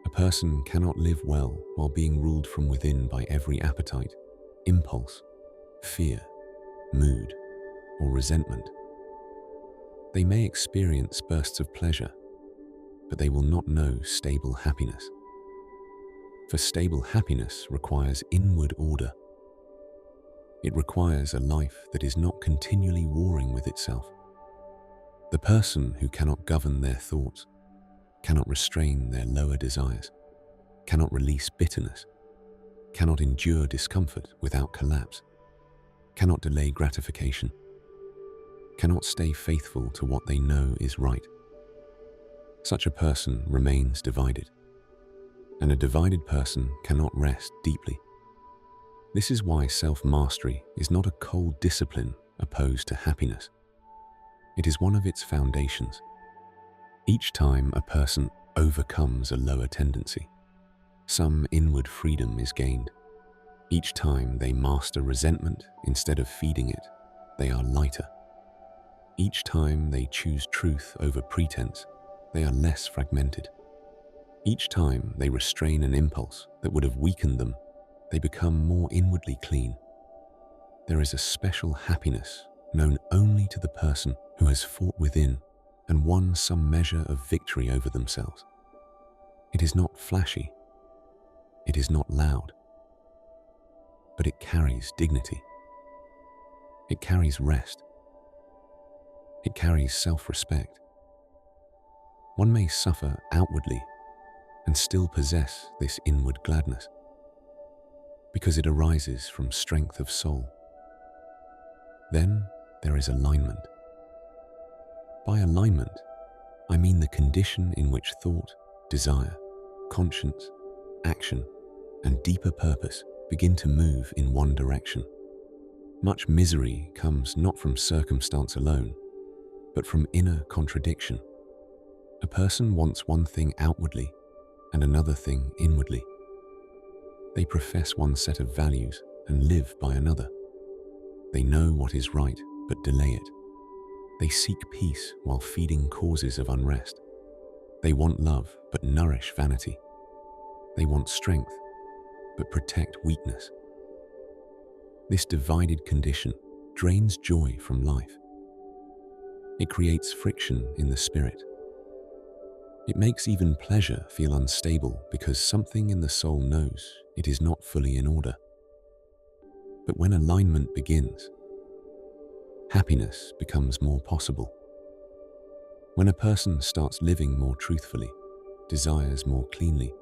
A person cannot live well while being ruled from within by every appetite, impulse, fear, mood, or resentment. They may experience bursts of pleasure, but they will not know stable happiness. For stable happiness requires inward order. It requires a life that is not continually warring with itself. The person who cannot govern their thoughts, cannot restrain their lower desires, cannot release bitterness, cannot endure discomfort without collapse, cannot delay gratification, cannot stay faithful to what they know is right. Such a person remains divided, and a divided person cannot rest deeply. This is why self-mastery is not a cold discipline opposed to happiness. It is one of its foundations. Each time a person overcomes a lower tendency, some inward freedom is gained. Each time they master resentment instead of feeding it, they are lighter. Each time they choose truth over pretense, they are less fragmented. Each time they restrain an impulse that would have weakened them, they become more inwardly clean. There is a special happiness known only to the person who has fought within and won some measure of victory over themselves. It is not flashy. It is not loud. But it carries dignity. It carries rest. It carries self-respect. One may suffer outwardly and still possess this inward gladness, because it arises from strength of soul. Then there is alignment. By alignment, I mean the condition in which thought, desire, conscience, action, and deeper purpose begin to move in one direction. Much misery comes not from circumstance alone, but from inner contradiction. A person wants one thing outwardly and another thing inwardly. They profess one set of values and live by another. They know what is right, but delay it. They seek peace while feeding causes of unrest. They want love, but nourish vanity. They want strength, but protect weakness. This divided condition drains joy from life. It creates friction in the spirit. It makes even pleasure feel unstable because something in the soul knows it is not fully in order. But when alignment begins, happiness becomes more possible. When a person starts living more truthfully, desires more cleanly,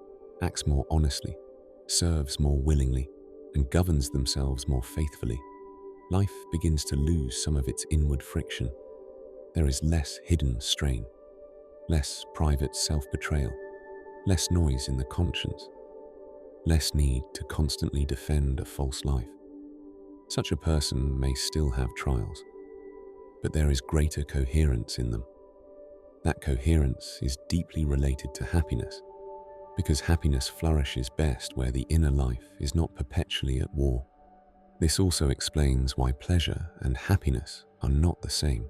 acts more honestly, serves more willingly, and governs themselves more faithfully, life begins to lose some of its inward friction. There is less hidden strain, less private self-betrayal, less noise in the conscience, less need to constantly defend a false life. Such a person may still have trials, but there is greater coherence in them. That coherence is deeply related to happiness, because happiness flourishes best where the inner life is not perpetually at war. This also explains why pleasure and happiness are not the same.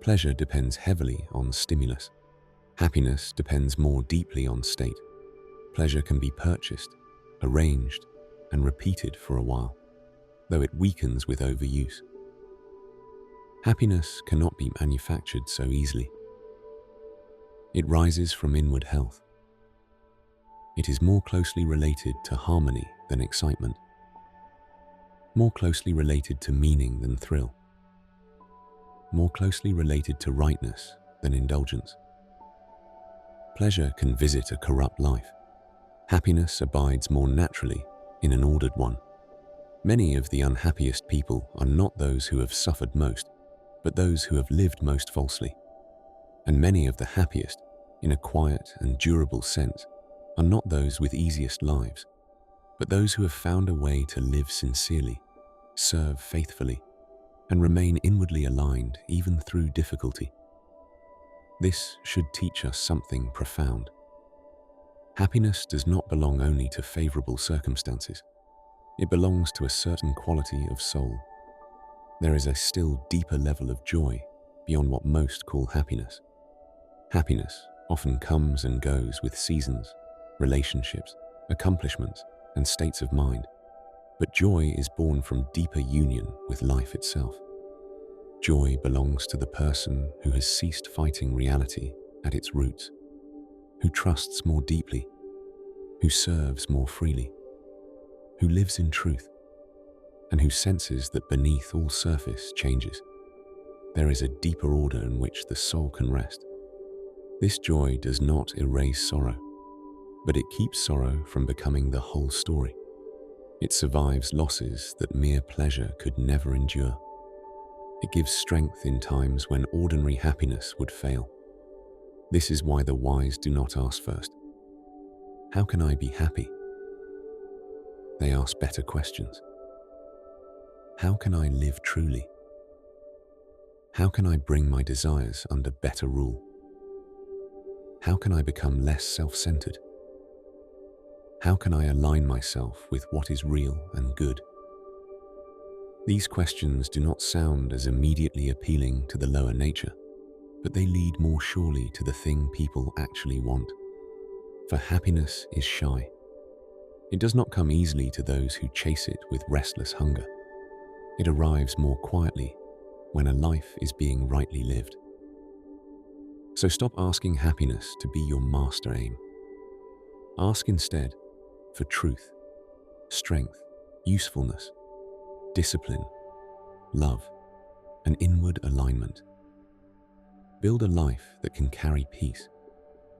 Pleasure depends heavily on stimulus. Happiness depends more deeply on state. Pleasure can be purchased, arranged, and repeated for a while, though it weakens with overuse. Happiness cannot be manufactured so easily. It rises from inward health. It is more closely related to harmony than excitement, more closely related to meaning than thrill, more closely related to rightness than indulgence. Pleasure can visit a corrupt life. Happiness abides more naturally in an ordered one. Many of the unhappiest people are not those who have suffered most, but those who have lived most falsely. And many of the happiest, in a quiet and durable sense, are not those with easiest lives, but those who have found a way to live sincerely, serve faithfully, and remain inwardly aligned even through difficulty. This should teach us something profound. Happiness does not belong only to favorable circumstances. It belongs to a certain quality of soul. There is a still deeper level of joy beyond what most call happiness. Happiness often comes and goes with seasons, relationships, accomplishments, and states of mind. But joy is born from deeper union with life itself. Joy belongs to the person who has ceased fighting reality at its roots, who trusts more deeply, who serves more freely, who lives in truth, and who senses that beneath all surface changes, there is a deeper order in which the soul can rest. This joy does not erase sorrow, but it keeps sorrow from becoming the whole story. It survives losses that mere pleasure could never endure. It gives strength in times when ordinary happiness would fail. This is why the wise do not ask first, "How can I be happy?" They ask better questions. How can I live truly? How can I bring my desires under better rule? How can I become less self-centered? How can I align myself with what is real and good? These questions do not sound as immediately appealing to the lower nature, but they lead more surely to the thing people actually want. For happiness is shy. It does not come easily to those who chase it with restless hunger. It arrives more quietly when a life is being rightly lived. So stop asking happiness to be your master aim. Ask instead for truth, strength, usefulness, discipline, love, and inward alignment. Build a life that can carry peace.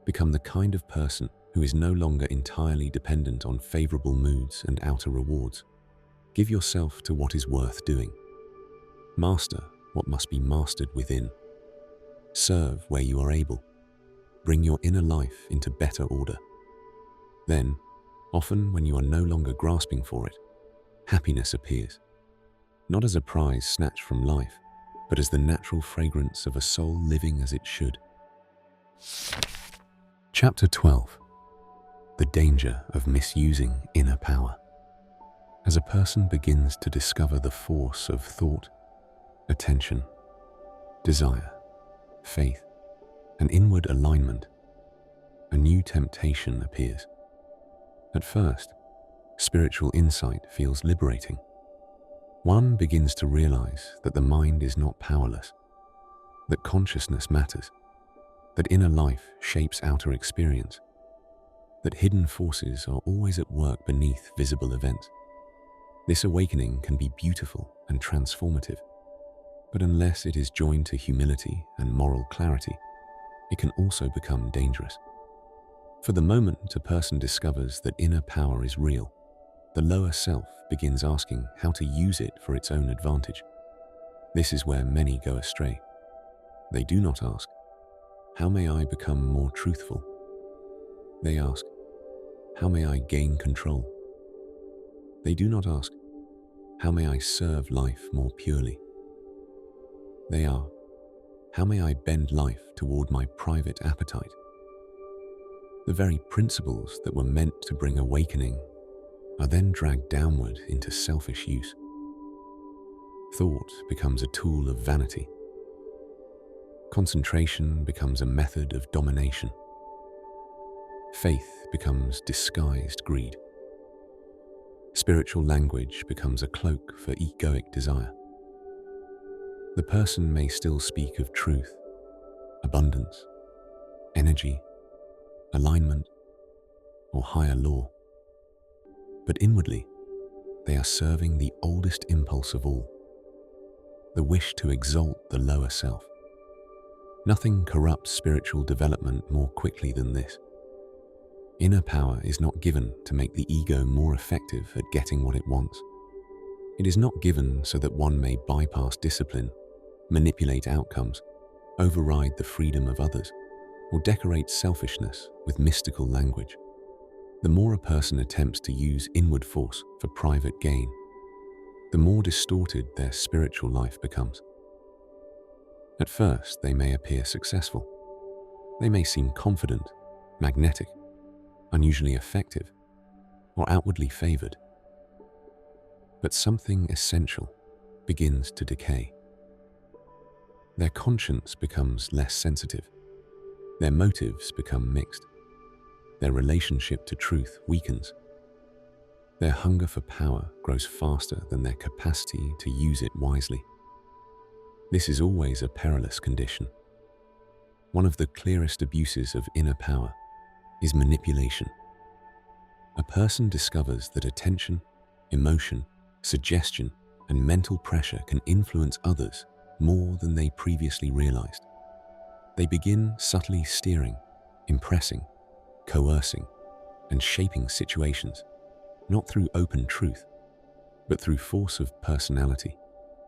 Become the kind of person who is no longer entirely dependent on favorable moods and outer rewards. Give yourself to what is worth doing. Master what must be mastered within. Serve where you are able. Bring your inner life into better order. Then, often when you are no longer grasping for it, happiness appears. Not as a prize snatched from life, but as the natural fragrance of a soul living as it should. Chapter 12. The danger of misusing inner power. As a person begins to discover the force of thought, attention, desire, faith, and inward alignment, a new temptation appears. At first, spiritual insight feels liberating. One begins to realize that the mind is not powerless, that consciousness matters, that inner life shapes outer experience, that hidden forces are always at work beneath visible events. This awakening can be beautiful and transformative, but unless it is joined to humility and moral clarity, it can also become dangerous. For the moment a person discovers that inner power is real, the lower self begins asking how to use it for its own advantage. This is where many go astray. They do not ask, "How may I become more truthful?" They ask, "How may I gain control?" They do not ask, "How may I serve life more purely?" They are, "How may I bend life toward my private appetite?" The very principles that were meant to bring awakening are then dragged downward into selfish use. Thought becomes a tool of vanity. Concentration becomes a method of domination. Faith becomes disguised greed. Spiritual language becomes a cloak for egoic desire. The person may still speak of truth, abundance, energy, alignment, or higher law, but inwardly, they are serving the oldest impulse of all, the wish to exalt the lower self. Nothing corrupts spiritual development more quickly than this. Inner power is not given to make the ego more effective at getting what it wants. It is not given so that one may bypass discipline, manipulate outcomes, override the freedom of others, or decorate selfishness with mystical language. The more a person attempts to use inward force for private gain, the more distorted their spiritual life becomes. At first, they may appear successful. They may seem confident, magnetic, unusually effective, or outwardly favored. But something essential begins to decay. Their conscience becomes less sensitive. Their motives become mixed. Their relationship to truth weakens. Their hunger for power grows faster than their capacity to use it wisely. This is always a perilous condition. One of the clearest abuses of inner power is manipulation. A person discovers that attention, emotion, suggestion, and mental pressure can influence others more than they previously realized. They begin subtly steering, impressing, coercing, and shaping situations, not through open truth, but through force of personality,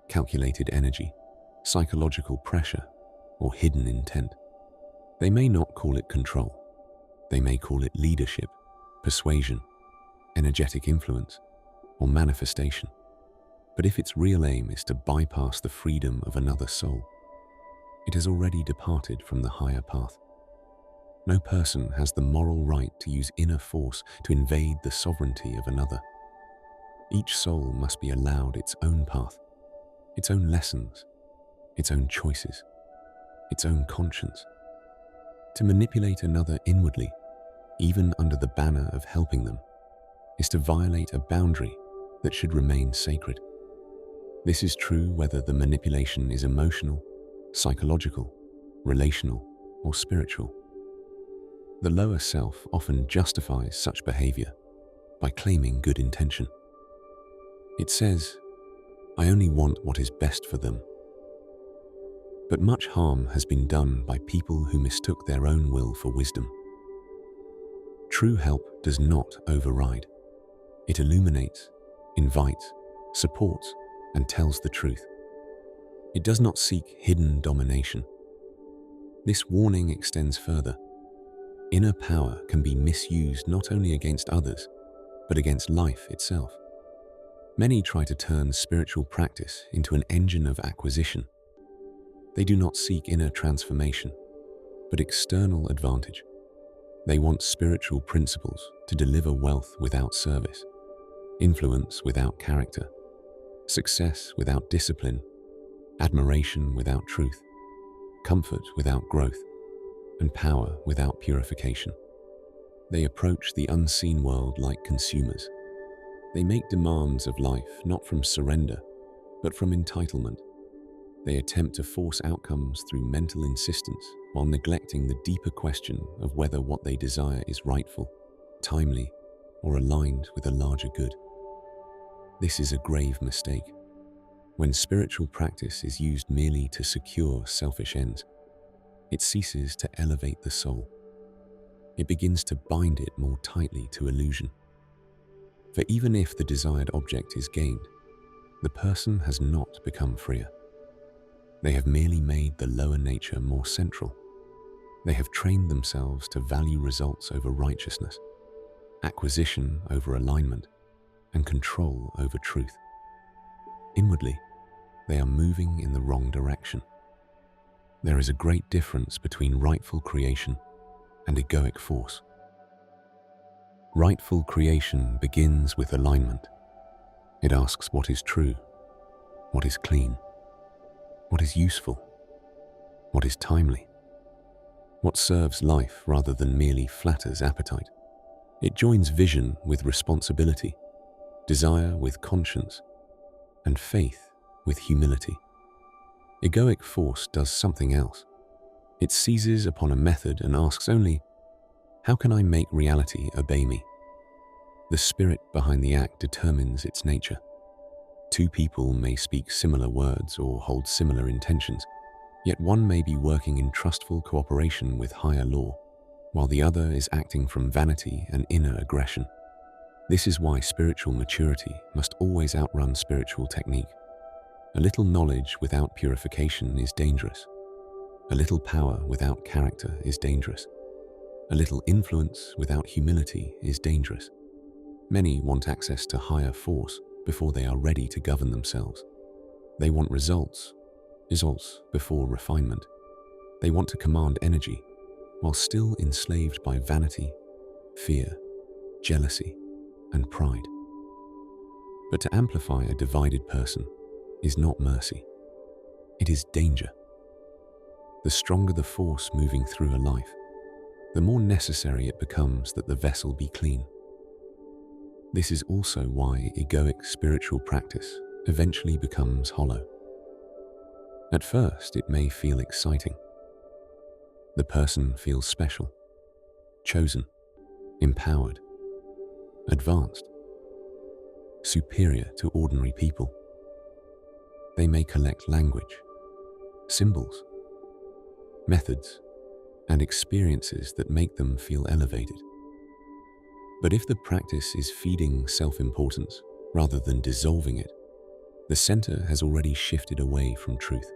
calculated energy, psychological pressure, or hidden intent. They may not call it control. They may call it leadership, persuasion, energetic influence, or manifestation. But if its real aim is to bypass the freedom of another soul, it has already departed from the higher path. No person has the moral right to use inner force to invade the sovereignty of another. Each soul must be allowed its own path, its own lessons, its own choices, its own conscience. To manipulate another inwardly, even under the banner of helping them, is to violate a boundary that should remain sacred. This is true whether the manipulation is emotional, psychological, relational, or spiritual. The lower self often justifies such behavior by claiming good intention. It says, "I only want what is best for them." But much harm has been done by people who mistook their own will for wisdom. True help does not override. It illuminates, invites, supports, and tells the truth. It does not seek hidden domination. This warning extends further. Inner power can be misused not only against others, but against life itself. Many try to turn spiritual practice into an engine of acquisition. They do not seek inner transformation, but external advantage. They want spiritual principles to deliver wealth without service, influence without character, success without discipline, admiration without truth, comfort without growth, and power without purification. They approach the unseen world like consumers. They make demands of life not from surrender, but from entitlement. They attempt to force outcomes through mental insistence while neglecting the deeper question of whether what they desire is rightful, timely, or aligned with a larger good. This is a grave mistake. When spiritual practice is used merely to secure selfish ends, it ceases to elevate the soul. It begins to bind it more tightly to illusion. For even if the desired object is gained, the person has not become freer. They have merely made the lower nature more central. They have trained themselves to value results over righteousness, acquisition over alignment, and control over truth. Inwardly, they are moving in the wrong direction. There is a great difference between rightful creation and egoic force. Rightful creation begins with alignment. It asks what is true, what is clean, what is useful, what is timely, what serves life rather than merely flatters appetite. It joins vision with responsibility, desire with conscience, and faith with humility. Egoic force does something else. It seizes upon a method and asks only, how can I make reality obey me? The spirit behind the act determines its nature. Two people may speak similar words or hold similar intentions, yet one may be working in trustful cooperation with higher law, while the other is acting from vanity and inner aggression. This is why spiritual maturity must always outrun spiritual technique. A little knowledge without purification is dangerous. A little power without character is dangerous. A little influence without humility is dangerous. Many want access to higher force before they are ready to govern themselves. They want results before refinement. They want to command energy while still enslaved by vanity, fear, jealousy, and pride. But to amplify a divided person is not mercy. It is danger. The stronger the force moving through a life, the more necessary it becomes that the vessel be clean. This is also why egoic spiritual practice eventually becomes hollow. At first, it may feel exciting. The person feels special, chosen, empowered, advanced, superior to ordinary people. They may collect language, symbols, methods, and experiences that make them feel elevated. But if the practice is feeding self-importance rather than dissolving it, the center has already shifted away from truth.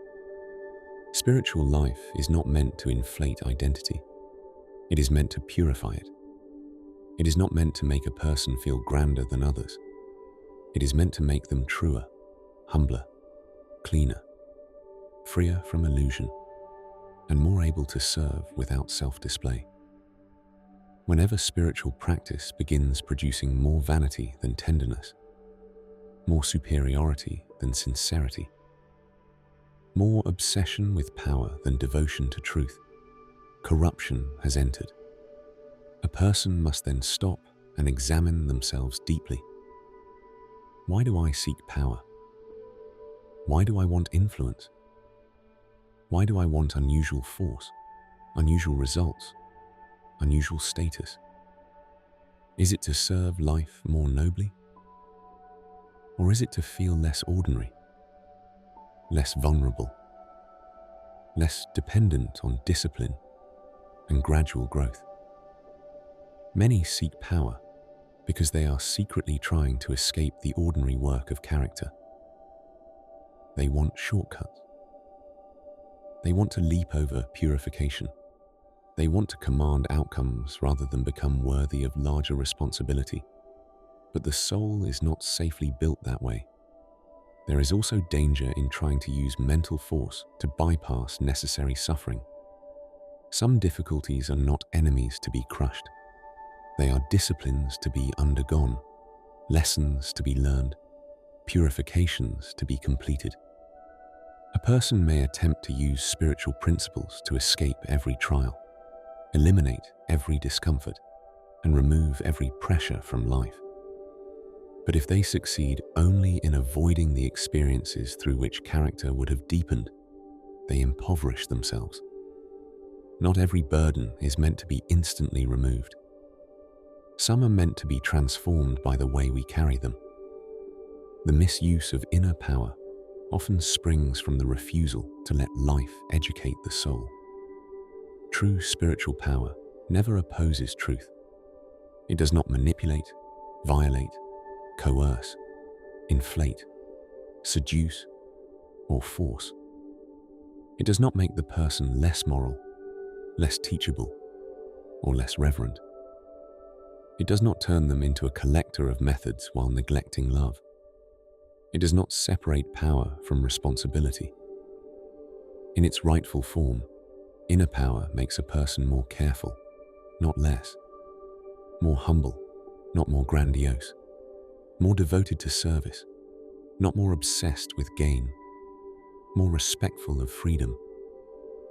Spiritual life is not meant to inflate identity. It is meant to purify it. It is not meant to make a person feel grander than others. It is meant to make them truer, humbler, cleaner, freer from illusion, and more able to serve without self-display. Whenever spiritual practice begins producing more vanity than tenderness, more superiority than sincerity, more obsession with power than devotion to truth, corruption has entered. A person must then stop and examine themselves deeply. Why do I seek power? Why do I want influence? Why do I want unusual force, unusual results, unusual status? Is it to serve life more nobly? Or is it to feel less ordinary, less vulnerable, less dependent on discipline and gradual growth? Many seek power because they are secretly trying to escape the ordinary work of character. They want shortcuts. They want to leap over purification. They want to command outcomes rather than become worthy of larger responsibility. But the soul is not safely built that way. There is also danger in trying to use mental force to bypass necessary suffering. Some difficulties are not enemies to be crushed. They are disciplines to be undergone, lessons to be learned, purifications to be completed. A person may attempt to use spiritual principles to escape every trial, eliminate every discomfort, and remove every pressure from life. But if they succeed only in avoiding the experiences through which character would have deepened, they impoverish themselves. Not every burden is meant to be instantly removed. Some are meant to be transformed by the way we carry them. The misuse of inner power often springs from the refusal to let life educate the soul. True spiritual power never opposes truth. It does not manipulate, violate, coerce, inflate, seduce, or force. It does not make the person less moral, less teachable, or less reverent. It does not turn them into a collector of methods while neglecting love. It does not separate power from responsibility. In its rightful form, inner power makes a person more careful, not less, more humble, not more grandiose, more devoted to service, not more obsessed with gain, more respectful of freedom,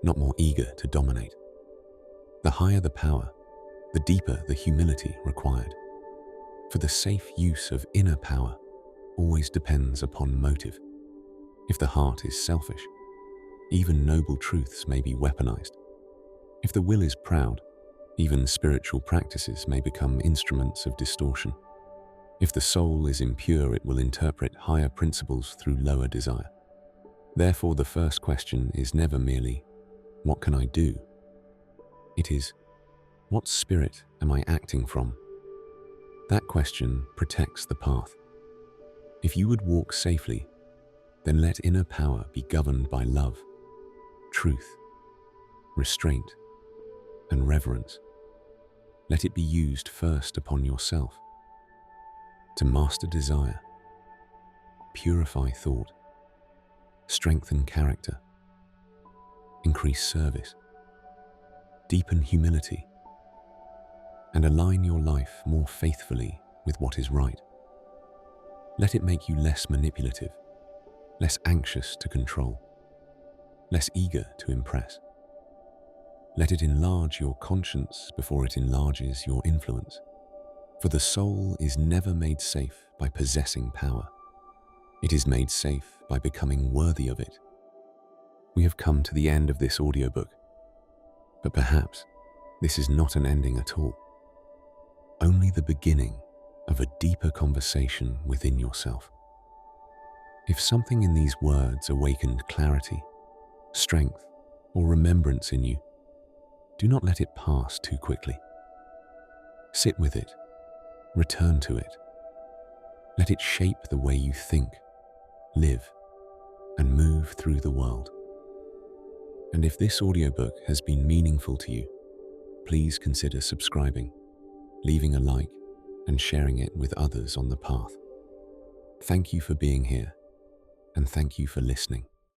not more eager to dominate. The higher the power, the deeper the humility required. For the safe use of inner power always depends upon motive. If the heart is selfish, even noble truths may be weaponized. If the will is proud, even spiritual practices may become instruments of distortion. If the soul is impure, it will interpret higher principles through lower desire. Therefore, the first question is never merely, "What can I do?" It is, "What spirit am I acting from?" That question protects the path. If you would walk safely, then let inner power be governed by love, truth, restraint, and reverence. Let it be used first upon yourself to master desire, purify thought, strengthen character, increase service, deepen humility, and align your life more faithfully with what is right. Let it make you less manipulative, less anxious to control, less eager to impress. Let it enlarge your conscience before it enlarges your influence. For the soul is never made safe by possessing power. It is made safe by becoming worthy of it. We have come to the end of this audiobook, but perhaps this is not an ending at all. Only the beginning of a deeper conversation within yourself. If something in these words awakened clarity, strength, or remembrance in you, do not let it pass too quickly. Sit with it, return to it. Let it shape the way you think, live, and move through the world. And if this audiobook has been meaningful to you, please consider subscribing, leaving a like, and sharing it with others on the path. Thank you for being here, and thank you for listening.